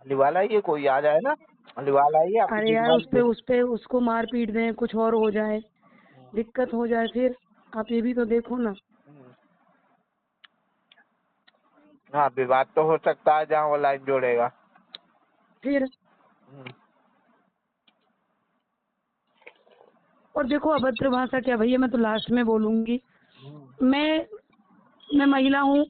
अलीवाल आइए, कोई आ जाए ना, अलीवाल आइए, आपकी अरे यार जिम्मेदारी। उस पे उसको मार पीट दें, कुछ और हो जाए, दिक्कत हो जाए, फिर आप ये भी तो देखो ना। हाँ, विवाद तो हो सकता है जहाँ वो लाइन जोड़ेगा। फिर और देखो अभद्र भाषा क्या भैया, मैं तो लास्ट में बोलूंगी। मैं महिला हूँ,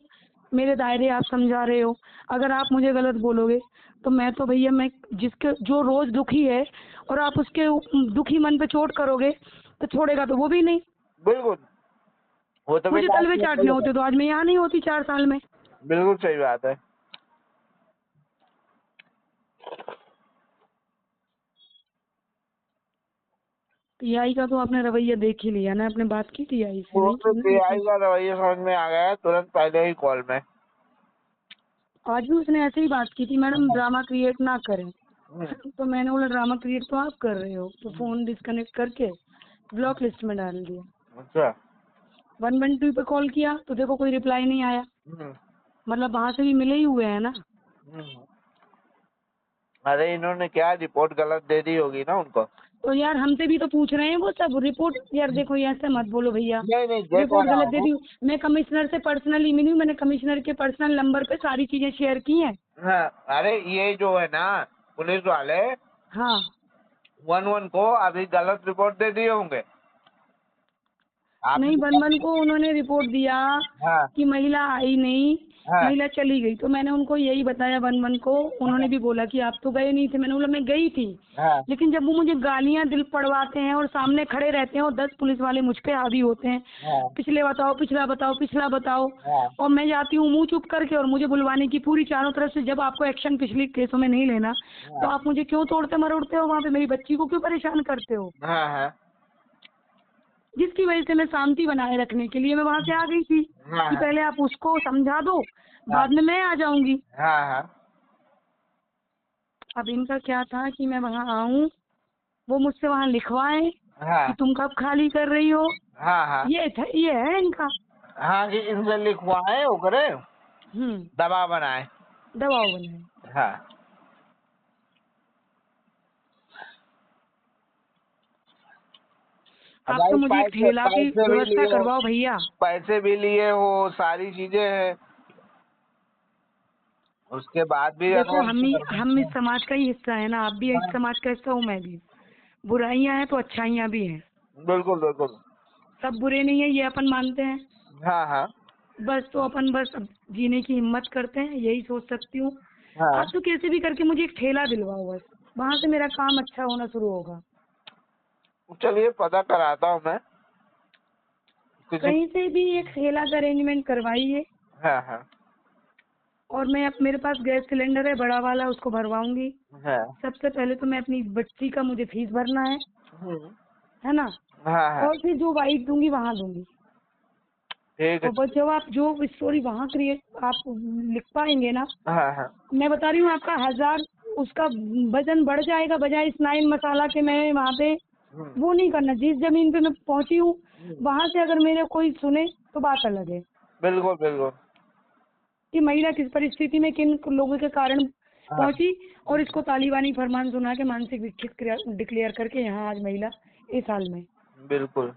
मेरे दायरे आप समझा रहे हो, अगर आप मुझे गलत बोलोगे तो मैं तो भैया, मैं जिसके जो रोज दुखी है और आप उसके दुखी मन पे चोट करोगे तो छोड़ेगा तो वो भी नहीं। बिल्कुल, वो तो मुझे बेटा तलवे चाटने होते तो आज मैं यहाँ नहीं होती 4 साल में। बिल्कुल सही बात है। टीआई का तो आपने रवैया देख ही लिया ना, आपने बात की टीआई से? वो नहीं तो की ना, पीआई लेकिन का रवैया समझ में आ गया है तुरंत पहले ही कॉल में। आज भी उसने ऐसे ही बात की थी, मैडम ड्रामा क्रिएट ना करें। हम्म। तो मैंने बोला ड्रामा क्रिएट तो आप कर रहे हो, तो फोन डिस्कनेक्ट करके ब्लॉक लिस्ट में डाल दिया। अच्छा। 112 पे कॉल किया तो देखो कोई रिप्लाई नहीं आया, मतलब वहाँ से भी मिले ही हुए हैं ना। अरे इन्होंने क्या रिपोर्ट गलत दे दी होगी ना उनको। तो यार हमसे भी तो पूछ रहे हैं वो सब रिपोर्ट, यार देखो ये ऐसे मत बोलो भैया, नहीं नहीं, दे कह रिपोर्ट रहा गलत दे हूँ। दी। मैं कमिश्नर से पर्सनली मिली हूँ, मैंने कमिश्नर के पर्सनल नंबर पे सारी चीजें शेयर की हैं। हाँ, अरे ये जो है ना पुलिस वाले हाँ 1-1 को अभी गलत रिपोर्ट दे दिए होंगे। नहीं, आपने 1-1 को उन्होंने रिपोर्ट दिया हाँ कि महिला आई नहीं, हाँ महिला चली गई, तो मैंने उनको यही बताया 1-1 को। उन्होंने भी बोला कि आप तो गए नहीं थे, मैंने बोला मैं गई थी, हाँ लेकिन जब वो मुझे गालियां दिल पड़वाते हैं और सामने खड़े रहते हैं और 10 पुलिस वाले मुझ पे हावी होते हैं, हाँ पिछले बताओ, पिछला बताओ, पिछला बताओ, हाँ और मैं जाती हूँ मुंह चुप करके और मुझे बुलवाने की पूरी चारों तरफ से, जब आपको एक्शन पिछली केसों में नहीं लेना तो आप मुझे क्यों तोड़ते मरोड़ते हो, वहाँ पे मेरी बच्ची को क्यों परेशान करते हो? हाँ हाँ जिसकी वजह से मैं शांति बनाए रखने के लिए मैं वहाँ से आ गई थी हाँ कि पहले आप उसको समझा दो, हाँ बाद में मैं आ जाऊंगी। हाँ हाँ अब इनका क्या था कि मैं वहाँ आऊँ, वो मुझसे वहाँ लिखवाएं हाँ कि तुम कब खाली कर रही हो, हाँ हाँ ये है इनका। हाँ कि इनसे लिखवाए वो करे, दबाव बनाए। दबाव बनाए। हाँ आप भाई तो मुझे एक पैसे ठेला की पैसे भी व्यवस्था लिए हो, करवाओ भैया। पैसे भी लिए हो, सारी चीजें हैं, उसके बाद भी देखो अगर हम इस समाज का ही हिस्सा है ना, आप भी इस समाज का हिस्सा हूँ, मैं भी। बुराइयां हैं तो अच्छाइयाँ भी हैं, बिल्कुल बिल्कुल। सब बुरे नहीं है ये अपन मानते हैं। हाँ हाँ बस तो अपन बस अब जीने की हिम्मत करते हैं, यही सोच सकती हूँ। हाँ, आप तो कैसे भी करके मुझे एक ठेला दिलवाओ, बस वहाँ से मेरा काम अच्छा होना शुरू होगा। चलिए पता कराता हूँ मैं किसी। कहीं से भी एक ठेला का अरेंजमेंट करवाइए, हाँ हाँ और मैं अब मेरे पास गैस सिलेंडर है बड़ा वाला, उसको भरवाऊंगी। हाँ। सबसे पहले तो मैं अपनी बच्ची का मुझे फीस भरना हम्म, है ना। हाँ हाँ और फिर जो वाइफ दूंगी वहाँ दूंगी। ठीक है। और बस जब आप जो स्टोरी वहाँ क्रिएट आप लिख पाएंगे ना, हाँ हाँ मैं बता रही हूँ आपका 1000 उसका वजन बढ़ जाएगा। बजाय स्नाइन मसाला के मैं वहाँ पे हम्म, वो नहीं करना। जिस जमीन पे मैं पहुँची हूँ हम्म, वहाँ से अगर मेरे कोई सुने तो बात अलग है बिल्कुल बिल्कुल। कि महिला किस परिस्थिति में किन लोगों के कारण हाँ पहुंची, और इसको तालिबानी फरमान सुना के मानसिक विक्षिप्त डिक्लेयर करके यहाँ आज महिला इस हाल में। बिल्कुल।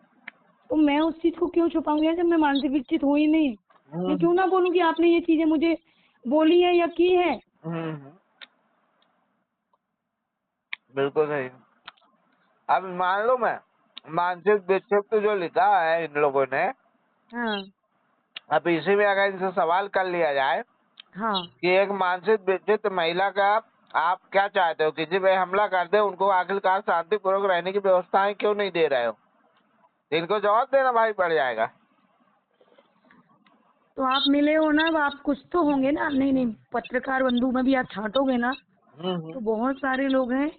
तो मैं उस चीज को क्यों छुपाऊंगी यार, जब मैं मानसिक विकसित हुई नहीं। मैं हम्म क्यों ना बोलूं कि आपने ये चीजें मुझे बोली है या की है। हम्म, बिल्कुल सही। अब मान लो मैं मानसिक विक्षिप्त जो लिखा है इन लोगों ने, हाँ अब इसी में अगर इनसे सवाल कर लिया जाए हाँ कि एक मानसिक विक्षिप्त महिला का आप क्या चाहते हो, किसी पे हमला कर दे, उनको आखिरकार शांतिपूर्वक रहने की व्यवस्थाएं क्यों नहीं दे रहे हो? इनको जवाब देना भारी पड़ जाएगा। तो आप मिले हो ना, अब आप कुछ तो होंगे ना। नहीं नहीं, पत्रकार बंधु में भी आप छांटोगे ना तो हम्म, बहुत सारे लोग हैं।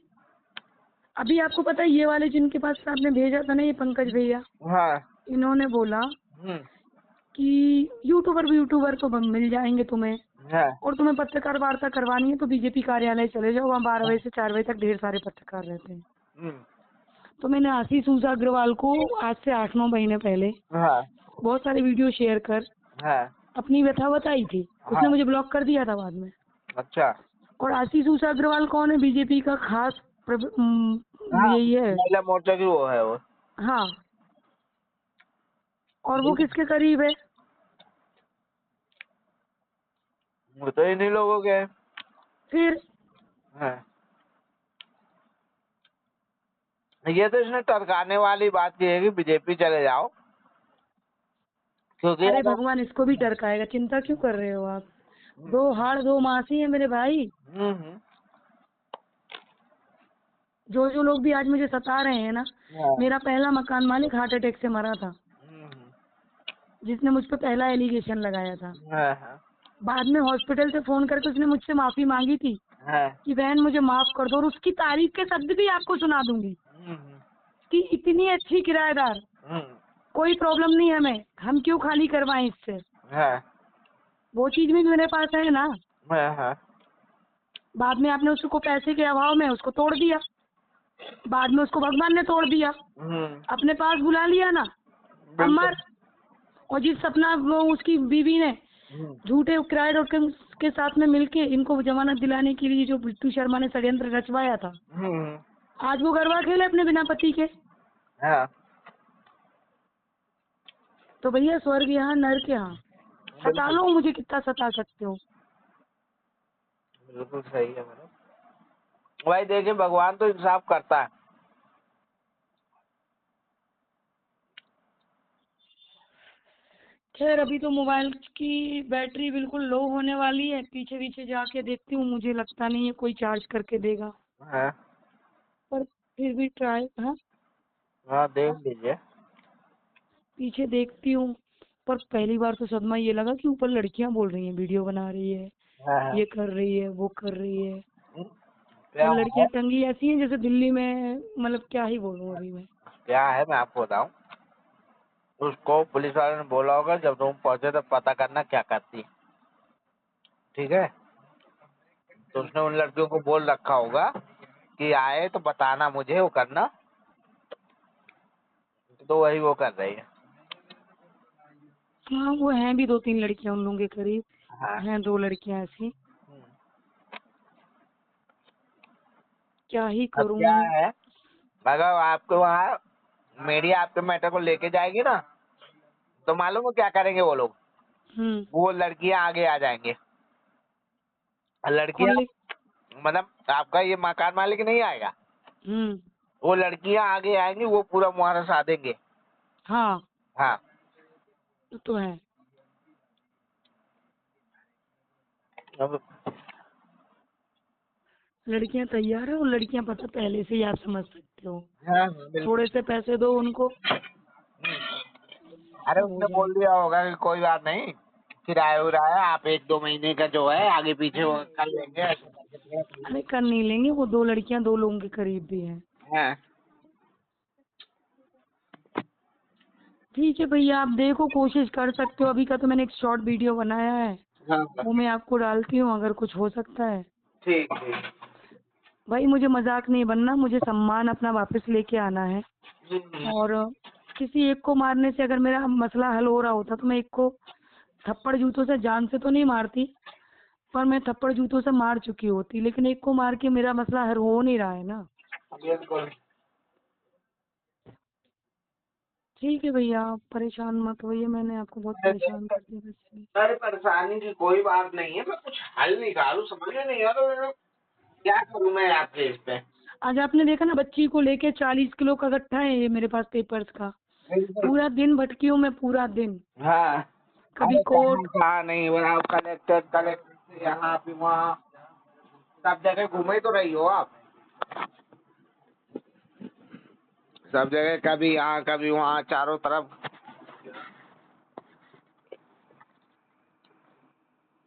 अभी आपको पता है ये वाले जिनके पास आपने भेजा था ना, ये पंकज भैया, हाँ इन्होंने बोला हम्म, कि यूट्यूबर तो मिल जाएंगे तुम्हें, हाँ और तुम्हें पत्रकार वार्ता करवानी है तो बीजेपी कार्यालय चले जाओ, वहाँ 12 बजे से 4 बजे तक ढेर सारे पत्रकार रहते हैं। हम्म, तो मैंने आशीष सूजा अग्रवाल को आज से 8-9 महीने पहले हाँ बहुत सारे वीडियो शेयर कर हाँ अपनी व्यथा बताई थी। हाँ। उसने मुझे ब्लॉक कर दिया था बाद में। अच्छा। और आशीष सूजा अग्रवाल कौन है? बीजेपी का खास हाँ यही है। महिला मोर्चा की वो है वो। हाँ, और वो किसके करीब है? वो तो इन्हीं लोगों के हैं। फिर हाँ। ये तो इसने टरकाने वाली बात की है कि बीजेपी चले जाओ, क्योंकि अरे अगर भगवान इसको भी टरकाएगा, चिंता क्यों कर रहे हो आप? दो हाड़ दो मासी है मेरे भाई। हम्म, जो जो लोग भी आज मुझे सता रहे हैं ना, हाँ, मेरा पहला मकान मालिक हार्ट अटैक से मरा था, हम्म, जिसने मुझ पे पहला एलिगेशन लगाया था। हाँ हाँ बाद में हॉस्पिटल से फोन करके उसने मुझसे माफी मांगी थी हाँ, कि बहन मुझे माफ कर दो, और उसकी तारीफ के शब्द भी आपको सुना दूंगी कि इतनी अच्छी किराएदार, हम्म, कोई प्रॉब्लम नहीं हमें, हम क्यों खाली करवाएं इससे। हाँ वो चीज भी मेरे पास है ना। हाँ हाँ, बाद में आपने उसको पैसे के अभाव में उसको तोड़ दिया, बाद में उसको भगवान ने तोड़ दिया, अपने पास बुला लिया ना। अब बिल्कुल। मर। और जिस सपना वो उसकी बीवी ने हम्म, झूठे किराएदार के साथ में मिलके इनको जमानत दिलाने के लिए जो बिट्टू शर्मा ने षड्यंत्र रचवाया था, हम्म, आज वो गरबा खेले अपने बिना पति के। हाँ तो भैया स्वर्ग यहाँ नर्क यहाँ, सता बिल्कुल लो मुझे कितना सता सकते हो। बिल्कुल सही है मैडम। भाई देखिए भगवान तो इंसाफ करता है। खैर अभी तो मोबाइल की बैटरी बिल्कुल लो होने वाली है, पीछे पीछे जाके देखती हूँ, मुझे लगता नहीं है कोई चार्ज करके देगा, हाँ पर फिर भी ट्राई। हाँ, हाँ देख लीजिए। पीछे देखती हूँ। पर पहली बार तो सदमा ये लगा कि ऊपर लड़कियां बोल रही हैं, वीडियो बना रही है, हाँ हाँ ये कर रही है, वो कर रही है। क्या और है, लड़कियां टंगी ऐसी हैं जैसे दिल्ली में, मतलब क्या ही बोलूं अभी मैं। क्या है मैं आपको बताऊं। उसको पुलिस वाले ने बोला होगा जब तुम पहुंचे तो पता करना क्या करती, ठीक है। तो उसने उन लड़कियों को बोल रखा होगा कि आए तो बताना मुझे, वो करना। तो वही वो कर रही है। हाँ, वो हैं भी 2-3 लड़कियां उन लोगों के करीब, हाँ हैं 2 लड़कियां ऐसी। क्या ही अब करूं। क्या है, अगर आपको वहाँ मीडिया आपके मैटर को लेके जाएगी ना, तो मालूम है क्या करेंगे वो लोग? हम्म। वो लड़कियां आगे आ जाएंगे। कौन लड़कियां ले? मतलब आपका ये मकान मालिक नहीं आएगा, हम्म। वो लड़कियां आगे आएंगी, वो पूरा मुहारा सा देंगे। हाँ, हाँ तो है। अब लड़कियां तैयार है, और लड़कियां पता पहले से ही, आप समझ सकते हो। हाँ हाँ बिल्कुल। थोड़े से पैसे दो उनको, अरे सब हो उसने जाए। बोल दिया होगा कि कोई बात नहीं, किराया उराया आप 1-2 महीने का जो है आगे पीछे वो कर लेंगे ऐसे करके अरे कर नहीं लेंगे, वो 2 लड़कियां 2 लोगों के करीब भी हैं। हाँ ठीक है भैया, आप देखो, कोशिश कर सकते हो। अभी का तो मैंने एक शॉर्ट वीडियो बनाया है, हाँ वो मैं आपको डालती हूँ, अगर कुछ हो सकता है। ठीक ठीक भाई मुझे मजाक नहीं बनना, मुझे सम्मान अपना वापस लेके आना है। और किसी एक को मारने से अगर मेरा मसला हल हो रहा होता तो मैं एक को थप्पड़ जूतों से, जान से तो नहीं मारती, पर मैं थप्पड़ जूतों से मार चुकी होती, लेकिन एक को मार के मेरा मसला हल हो नहीं रहा है ना। बिल्कुल। ठीक है भैया, आप परेशान मत होइए, मैंने आपको बहुत परेशान कर दिया वैसे भी। अरे परेशानी की कोई बात नहीं है, मैं कुछ हल निकालूं समझ में नहीं आ रहा क्या करूं मैं आपके इस पे। आज आपने देखा ना, बच्ची को लेके 40 किलो का गट्ठा है ये मेरे पास पेपर्स का। बिल्कुल। पूरा दिन भटकी हूँ मैं, पूरा दिन। हाँ कभी अरे कहाँ कोर्ट, कहाँ नहीं हो रहा, कलेक्टर कलेक्टर से यहाँ पे वहाँ सब जगह घूम ही तो रही हो आप, सब जगह कभी यहाँ कभी वहाँ चारों तरफ।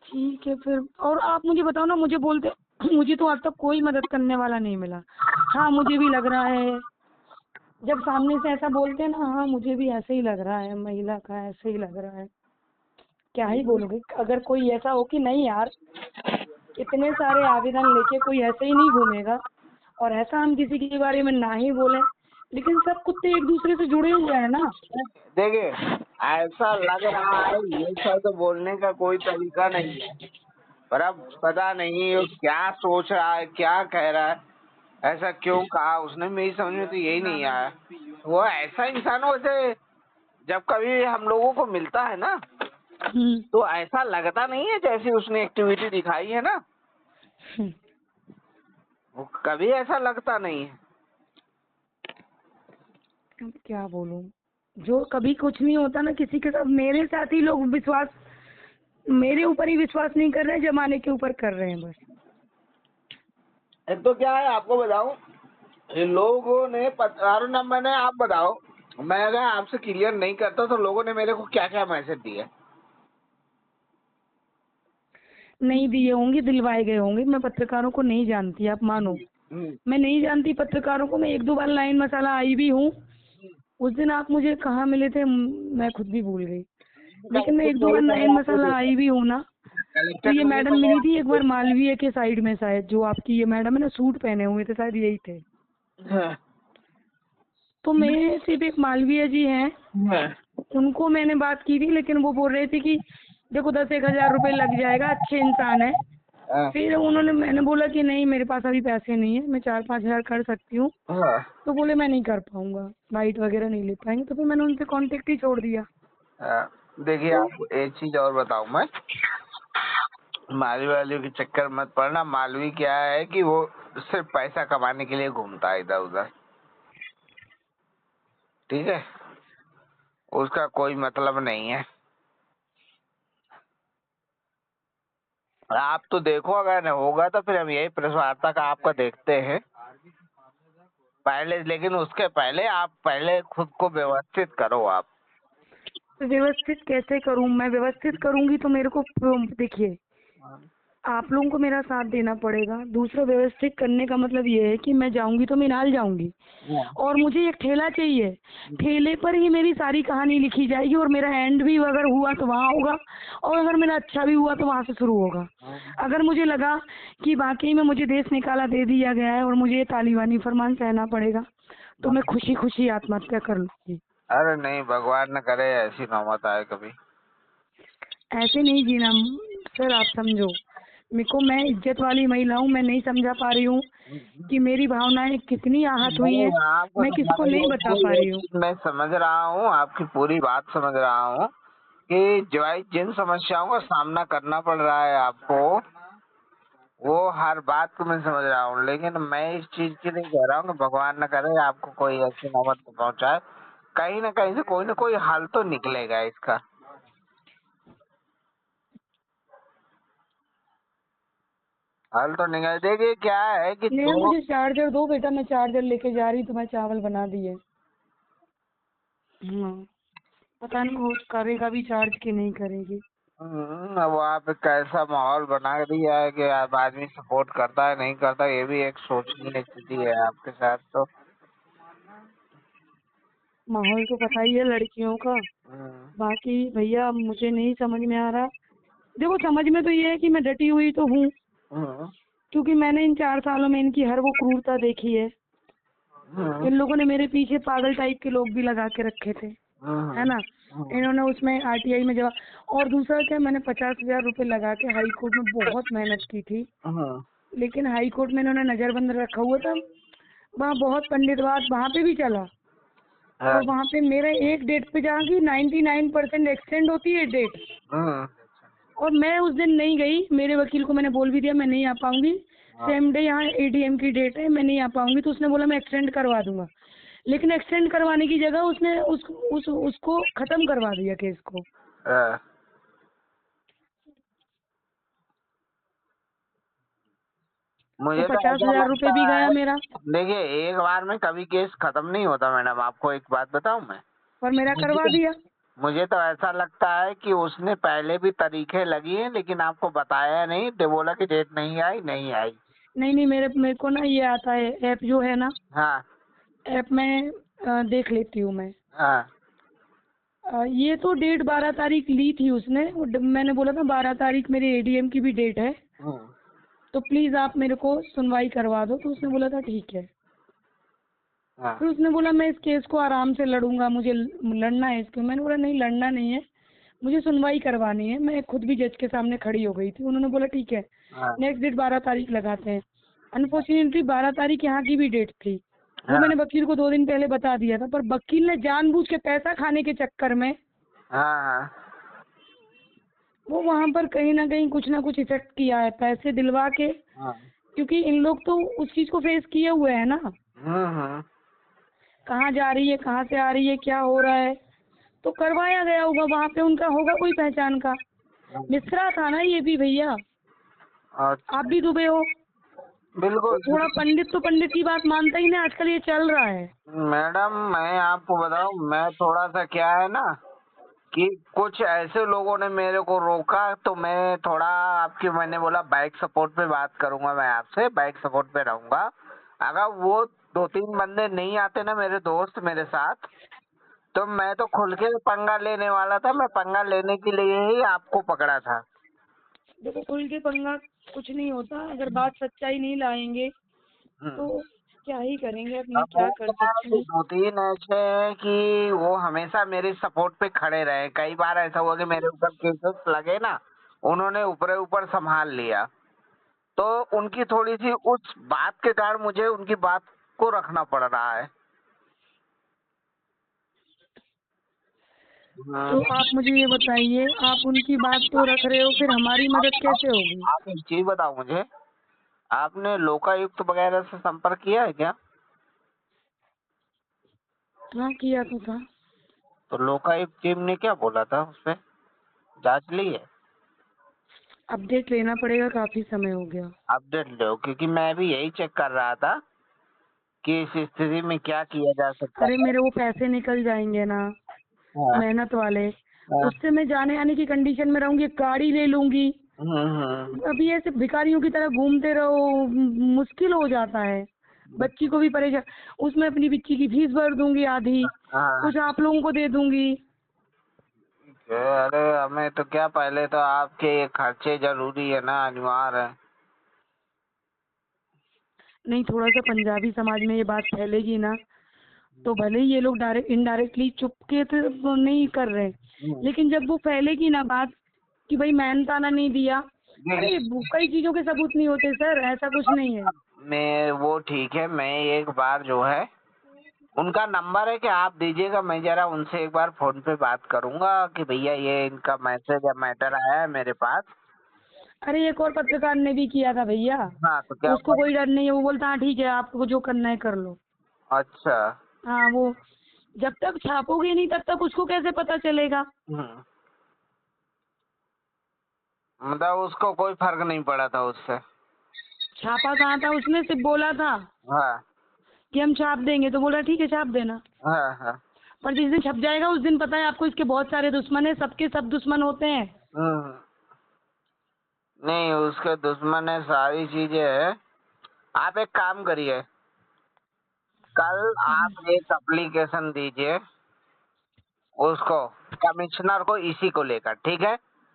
ठीक है फिर। और आप मुझे बताओ ना, मुझे बोलते मुझे तो आज तक कोई मदद करने वाला नहीं मिला। हाँ मुझे भी लग रहा है, जब सामने से ऐसा बोलते हैं ना, हाँ मुझे भी ऐसे ही लग रहा है, महिला का ऐसे ही लग रहा है। क्या ही बोलोगे, अगर कोई ऐसा हो कि नहीं यार, इतने सारे आवेदन लेके कोई ऐसे ही नहीं घूमेगा, और ऐसा हम किसी के बारे में ना ही बोले, लेकिन सब कुत्ते एक दूसरे से जुड़े हुए हैं ना। देखिए ऐसा लग रहा है ये सब बोलने का कोई तरीका नहीं है, पर अब पता नहीं वो क्या सोच रहा है क्या कह रहा है, ऐसा क्यों कहा उसने, मेरी समझ में तो यही नहीं आया। वो ऐसा इंसान वैसे जब कभी हम लोगों को मिलता है ना तो ऐसा लगता नहीं है जैसी उसने एक्टिविटी दिखाई है ना, वो कभी ऐसा लगता नहीं है। अब क्या बोलूं, जो कभी कुछ नहीं होता ना किसी के साथ, मेरे साथ ही लोग विश्वास, मेरे ऊपर ही विश्वास नहीं कर रहे हैं, जमाने के ऊपर कर रहे हैं बस। एक तो क्या है आपको बताऊं, ये लोगों ने अरे ना मैंने आप बताओ, मैं अगर आपसे क्लियर नहीं करता तो लोगों ने मेरे को क्या क्या मैसेज दिए। नहीं दिए होंगे, दिलवाए गए होंगे। मैं पत्रकारों को नहीं जानती, आप मानो, मैं नहीं जानती पत्रकारों को। मैं 1-2 बार लाइन मसाला आई भी हूँ। उस दिन आप मुझे कहाँ मिले थे, मैं खुद भी भूल गई, लेकिन मैं 1-2 बार लाइन मसाला आई भी हूँ ना। तो कलेक्टर ये ने भी मैडम मिली थी एक बार मालवीय के साइड में, शायद जो आपकी ये मैडम है ना, सूट पहने हुए थे, शायद यही थे। हाँ, तो मेरे सिर्फ एक मालवीय जी हैं, हाँ, उनको मैंने बात की थी, लेकिन वो बोल रहे थे कि देखो 10-1 हजार रुपये लग जाएगा, अच्छे इंसान है। हाँ, फिर मैंने बोला कि नहीं मेरे पास अभी पैसे नहीं है, मैं 4-5 हजार कर सकती हूँ। हाँ, तो बोले मैं नहीं कर पाऊंगा, बाइट वगैरह नहीं ले पाएंगे। तो फिर मैंने उनसे कांटेक्ट ही छोड़ दिया। हाँ। देखिए तो आपको एक चीज और बताऊं मैं, मालवी वालियों के चक्कर मत पड़ना। मालवी क्या है कि वो सिर्फ पैसा कमाने के लिए घूमता है इधर उधर, ठीक है, उसका कोई मतलब नहीं है। आप तो देखो अगर होगा तो फिर हम यही प्रेस वार्ता का आपका देखते हैं पहले, लेकिन उसके पहले आप पहले खुद को व्यवस्थित करो आप। व्यवस्थित कैसे करूं मैं? व्यवस्थित करूंगी तो मेरे को, देखिए, आप लोगों को मेरा साथ देना पड़ेगा। दूसरा, व्यवस्थित करने का मतलब ये है कि मैं जाऊंगी तो मिनाल जाऊंगी, और मुझे एक ठेला चाहिए। ठेले पर ही मेरी सारी कहानी लिखी जाएगी, और मेरा एंड भी अगर हुआ तो वहाँ होगा, और अगर मेरा अच्छा भी हुआ तो वहाँ से शुरू होगा। अगर मुझे लगा कि वाकई में मुझे देश निकाला दे दिया गया है और मुझे ये तालिबानी फरमान सहना पड़ेगा, तो मैं खुशी खुशी आत्महत्या कर लूंगी। अरे नहीं, भगवान न करे ऐसी नौबत आए कभी। ऐसे नहीं जीना सर, आप समझो मेरे को, मैं इज्जत वाली महिला हूँ, मैं नहीं समझा पा रही हूँ कि मेरी भावनाएं कितनी आहत हुई हैं, नहीं आपको मैं किसको नहीं बता पा ये रही हूँ। चीज मैं समझ रहा हूँ, आपकी पूरी बात समझ रहा हूँ कि जिन समस्याओं का सामना करना पड़ रहा है आपको, वो हर बात को मैं समझ रहा हूँ, लेकिन मैं इस चीज के लिए कह रहा हूँ कि भगवान न करे आपको कोई ऐसी नौबत पहुंचाए। कहीं ना कहीं से कोई ना कोई हल तो निकलेगा इसका। हल तो निकल, देखिए क्या है कि नहीं, दो, मुझे चार्जर दो बेटा, मैं चार्जर लेके जा रही, तुम्हें चावल बना दिए। हाँ, पता नहीं वो करेगा भी चार्ज कि नहीं करेगी। अब वहाँ पे कैसा माहौल बना दिया है कि अब आदमी सपोर्ट करता है नहीं करता, ये भी एक सोचनीय स्थिति है आपके साथ तो। माहौल तो पता ही है लड़कियों का। बाकी भैया अब मुझे नहीं समझ में आ रहा। देखो समझ में तो ये है कि मैं डटी हुई तो हूँ, क्योंकि मैंने इन 4 सालों में इनकी हर वो क्रूरता देखी है। इन लोगों ने मेरे पीछे पागल टाइप के लोग भी लगा के रखे थे, है ना। इन्होंने उसमें आरटीआई में जवाब, और दूसरा क्या, मैंने 50,000 रुपए लगा के हाई कोर्ट में बहुत मेहनत की थी, लेकिन हाई कोर्ट में इन्होंने नजरबंद रखा हुआ था। वहाँ बहुत पंडितवाद वहाँ पे भी चला, और वहाँ पे मेरे एक डेट पे जहाँ की 99% एक्सटेंड होती है डेट, और मैं उस दिन नहीं गई। मेरे वकील को मैंने बोल भी दिया मैं नहीं आ पाऊंगी, सेम डे यहाँ एडीएम की डेट है, मैं नहीं आ पाऊंगी। तो उसने बोला मैं एक्सटेंड करवा दूंगा, लेकिन एक्सटेंड करवाने की जगह उसने उसको खत्म करवा दिया केस को। मुझे तो तो ऐसा 50,000 रुपए लगता भी गया है, मेरा। देखिए एक बार में कभी केस खत्म नहीं होता मैडम, आपको एक बात बताऊं मैं। और मेरा करवा दिया। मुझे तो ऐसा लगता है कि उसने पहले भी तरीके लगी हैं, लेकिन आपको बताया नहीं, तो बोला कि डेट नहीं आई नहीं आई। नहीं, मेरे को ना ये आता है ऐप जो है ना, हाँ ऐप में देख लेती हूँ मैं। हाँ ये तो डेट 12 तारीख ली थी उसने। मैंने बोला था 12 तारीख मेरी एडीएम की भी डेट है, तो प्लीज आप मेरे को सुनवाई करवा दो। तो उसने बोला था ठीक है। हाँ फिर उसने बोला मैं इस केस को आराम से लड़ूंगा, मुझे लड़ना है इसको। मैंने बोला नहीं, लड़ना नहीं है, मुझे सुनवाई करवानी है। मैं खुद भी जज के सामने खड़ी हो गई थी। उन्होंने बोला ठीक है, हाँ नेक्स्ट डेट 12 तारीख लगाते हैं। अनफॉर्चुनेटली 12 तारीख यहाँ की भी डेट थी। वो मैंने वकील को 2 दिन पहले बता दिया था, पर वकील ने जानबूझ के पैसा खाने के चक्कर में हाँ वो वहाँ पर कहीं ना कुछ इफेक्ट किया है, पैसे दिलवा के। हाँ क्योंकि इन लोग तो उस चीज को फेस किए हुए हैं ना, कहाँ जा रही है, कहाँ से आ रही है, क्या हो रहा है। तो करवाया गया होगा, वहाँ पे उनका होगा कोई पहचान का। मिश्रा था ना ये भी भैया, अच्छा आप भी दुबे हो। बिल्कुल। थोड़ा पंडित तो पंडित की बात मानता ही नहीं, आजकल ये चल रहा है। मैडम मैं आपको बताऊं, मैं थोड़ा सा क्या है ना कि कुछ ऐसे लोगों ने मेरे को रोका, तो मैं थोड़ा आपकी, मैंने बोला बाइक सपोर्ट पे बात करूंगा, मैं आपसे बाइक सपोर्ट पे रहूंगा। अगर वो 2-3 बंदे नहीं आते ना मेरे दोस्त मेरे साथ, तो मैं तो खुल के पंगा लेने वाला था। मैं पंगा लेने के लिए ही आपको पकड़ा था। देखो खुल के पंगा कुछ नहीं होता, अगर बात सच्चाई नहीं लाएंगे तो क्या ही करेंगे, अपनी अब क्या वो कर क्या है सकते कि हैं। 2-3 ऐसे हैं कि वो हमेशा मेरे सपोर्ट पे खड़े रहे। कई बार ऐसा हुआ कि मेरे ऊपर केसेस लगे ना, उन्होंने ऊपर ऊपर संभाल लिया। तो उनकी थोड़ी सी उस बात के कारण मुझे उनकी बात को रखना पड़ रहा है। तो आप मुझे ये बताइए, आप उनकी बात तो रख रहे हो, फिर हमारी मदद कैसे होगी। आप एक चीज बताओ मुझे, आपने लोकायुक्त वगैरह से संपर्क किया है क्या? हाँ किया तो था। तो लोकायुक्त टीम ने क्या बोला था उस पे, जांच ली है? अपडेट लेना पड़ेगा, काफी समय हो गया। अपडेट लो, क्योंकि मैं भी यही चेक कर रहा था कि इस स्थिति में क्या किया जा सकता अरे है। मेरे वो पैसे निकल जाएंगे ना, हाँ मेहनत वाले, हाँ उससे मैं जाने आने की कंडीशन में रहूंगी, गाड़ी ले लूंगी। हम्म। अभी ऐसे भिखारियों की तरह घूमते रहो, मुश्किल हो जाता है। बच्ची को भी परेशान, उसमें अपनी बच्ची की फीस भर दूंगी आधी, हाँ कुछ आप लोगों को दे दूंगी। अरे हमें तो क्या, पहले तो आपके ये खर्चे जरूरी है ना, अनिवार्य है। नहीं, थोड़ा सा पंजाबी समाज में ये बात फैलेगी ना, तो भले ही ये लोग डायरेक्ट इनडायरेक्टली चुपके तो वो नहीं कर रहे, लेकिन जब वो फैलेगी ना बात कि भाई मेहनताना नहीं दिया, अरे कई चीजों के सबूत नहीं होते सर, ऐसा कुछ नहीं है। मैं वो ठीक है, मैं एक बार जो है उनका नंबर है कि आप दीजिएगा, मैं जरा उनसे एक बार फोन पे बात करूंगा कि भैया ये इनका मैसेज या मैटर आया है मेरे पास। अरे एक और पत्रकार ने भी किया था भैया, हाँ तो क्या उसको कोई डर नहीं है, वो बोलता हाँ ठीक है, आपको जो करना है कर लो। अच्छा। हाँ, वो जब तक छापोगे नहीं तब तक उसको कैसे पता चलेगा। हम्म। मतलब उसको कोई फर्क नहीं पड़ा था उससे? छापा कहाँ था, उसने सिर्फ बोला था हाँ कि हम छाप देंगे, तो बोला ठीक है छाप देना। हाँ हाँ पर जिस दिन छप जाएगा उस दिन पता है आपको, इसके बहुत सारे दुश्मन है, सबके सब दुश्मन होते हैं। हम्म। नहीं, उसके दुश्मन है, सारी चीजें है। आप एक काम करिए, कल आप एक एप्लीकेशन दीजिए उसको, कमिश्नर को, इसी को लेकर, ठीक है?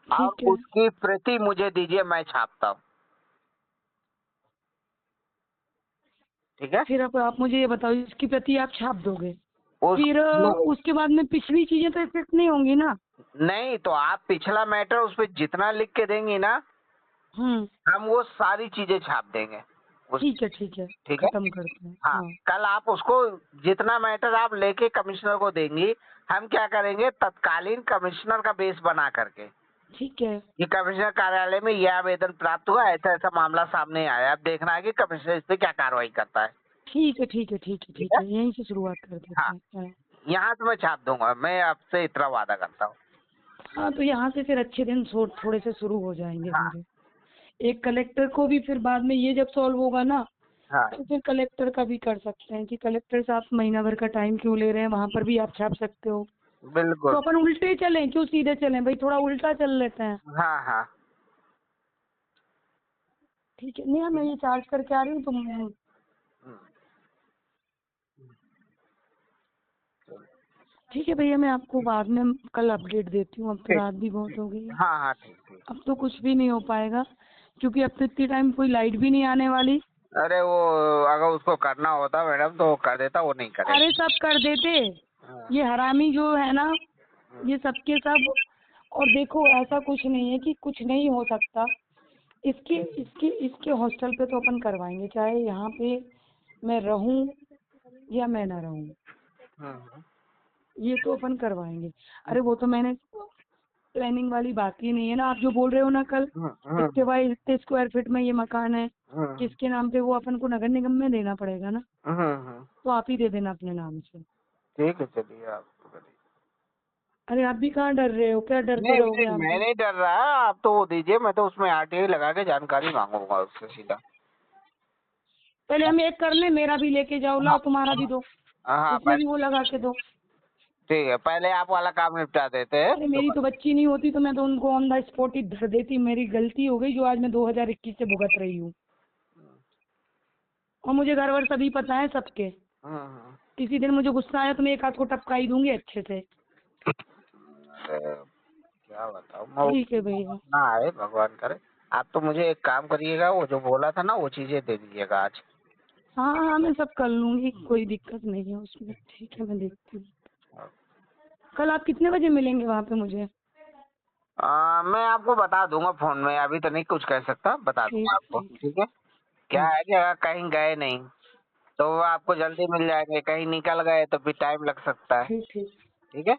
और ठीक है। उसकी प्रति मुझे दीजिए, मैं छापता हूँ, ठीक है? फिर अब आप मुझे ये बताओ, इसकी प्रति आप छाप दोगे, उस फिर उसके बाद में पिछली चीजें तो इफेक्ट नहीं होंगी ना? नहीं तो आप पिछला मैटर उस पे जितना लिख के देंगी ना, हम वो सारी चीजें छाप देंगे उस, ठीक है, ठीक है, ठीक है? खत्म करते हैं। हाँ, हाँ, कल आप उसको जितना मैटर आप लेके कमिश्नर को देंगी, हम क्या करेंगे, तत्कालीन कमिश्नर का बेस बना करके ठीक है, कि कमिश्नर कार्यालय में यह आवेदन प्राप्त हुआ, ऐसा ऐसा मामला सामने आया, अब देखना है कि कमिश्नर इस पे क्या कार्रवाई करता है, ठीक है, ठीक है, ठीक है, ठीक ठीक है? है, यहीं से शुरुआत कर हाँ, देते हैं। हाँ। यहाँ से मैं छाप दूंगा, मैं आपसे इतना वादा करता हूँ। हाँ, तो यहाँ से फिर अच्छे दिन थोड़े से शुरू हो जाएंगे हाँ मेरे। एक कलेक्टर को भी फिर बाद में ये जब सॉल्व होगा ना, हाँ, तो फिर कलेक्टर का भी कर सकते हैं कि कलेक्टर साहब महीना भर का टाइम क्यों ले रहे हैं, वहाँ पर भी आप छाप सकते हो। बिल्कुल। तो अपन उल्टे चलें, क्यों सीधे चलें भाई, थोड़ा उल्टा चल लेते हैं। हाँ हाँ, ठीक है, नहीं मैं ये चार्ज करके आ रही हूँ, तुम। ठीक है भैया, मैं आपको बाद में कल अपडेट देती हूँ, अब तो ठीक। रात भी बहुत हो गई है। हाँ हाँ, ठीक ठीक। अब तो कुछ भी नहीं हो पाएगा, क्योंकि अब तो इतनी टाइम कोई लाइट भी नहीं आने वाली। अरे वो, अगर उसको करना होता मैडम तो वो कर देता, वो नहीं अरे करेगा। सब कर देते, हाँ, ये हरामी जो है ना, ये सबके सब। और देखो, ऐसा कुछ नहीं है कि कुछ नहीं हो सकता। इसके इसके इसके हॉस्टल पे तो अपन करवाएंगे, चाहे यहाँ पे मैं रहूं या मैं ना रहूं, हाँ, ये तो अपन करवाएंगे। अरे वो तो मैंने, प्लानिंग वाली बात ही नहीं है ना, आप जो बोल रहे हो ना कल, हाँ, इतने बाय इतने स्क्वायर फीट में ये मकान है, हाँ, किसके नाम पे, वो अपन को नगर निगम में देना पड़ेगा ना, हाँ, तो आप ही दे देना अपने नाम से। ठीक है, चलिए आप करिए। अरे आप भी कहाँ डर रहे हो, क्या डरते नहीं रहोगे नहीं, आप मैं भी। नहीं डर रहा, आप तो वो दीजिए, मैं तो उसमें आरटीआई लगा के जानकारी मांगूंगा उससे सीधा। पहले हम एक कर लें, मेरा भी लेके जाओ, हाँ लाओ तुम्हारा भी दो, हाँ, उसमें भी वो लगा के दो। ठीक है, पहले आप वाला काम निपटा देते हैं अरे तो मेरी तो बच्ची नहीं होती तो मैं तो उनको ऑन द स्पॉट ही धर देती, मेरी गलती हो गई जो आज मैं 2021 से भुगत रही हूँ। और मुझे घर वर सभी पता है सबके, हाँ, किसी दिन मुझे गुस्सा आया तो मैं एक हाथ को टपका ही दूंगी अच्छे से। अरे, क्या बताऊँ मैं, ठीक है भैया। ना आए भगवान करे। आप तो मुझे एक काम करिएगा, वो जो बोला था ना वो चीजें दे दीजिएगा आज। हाँ हाँ, मैं सब कर लूंगी, कोई दिक्कत नहीं है उसमें। ठीक है, मैं देखती हूँ। कल आप कितने बजे मिलेंगे वहाँ पे मुझे? मैं आपको बता दूंगा फोन में, अभी तो नहीं कुछ कह सकता, बता ठीक दूंगा आपको, ठीक। ठीक है? क्या हाँ, है कि अगर कहीं गए नहीं तो वो आपको जल्दी मिल जाएंगे, कहीं निकल गए तो फिर टाइम लग सकता है, ठीक ठीक। ठीक है?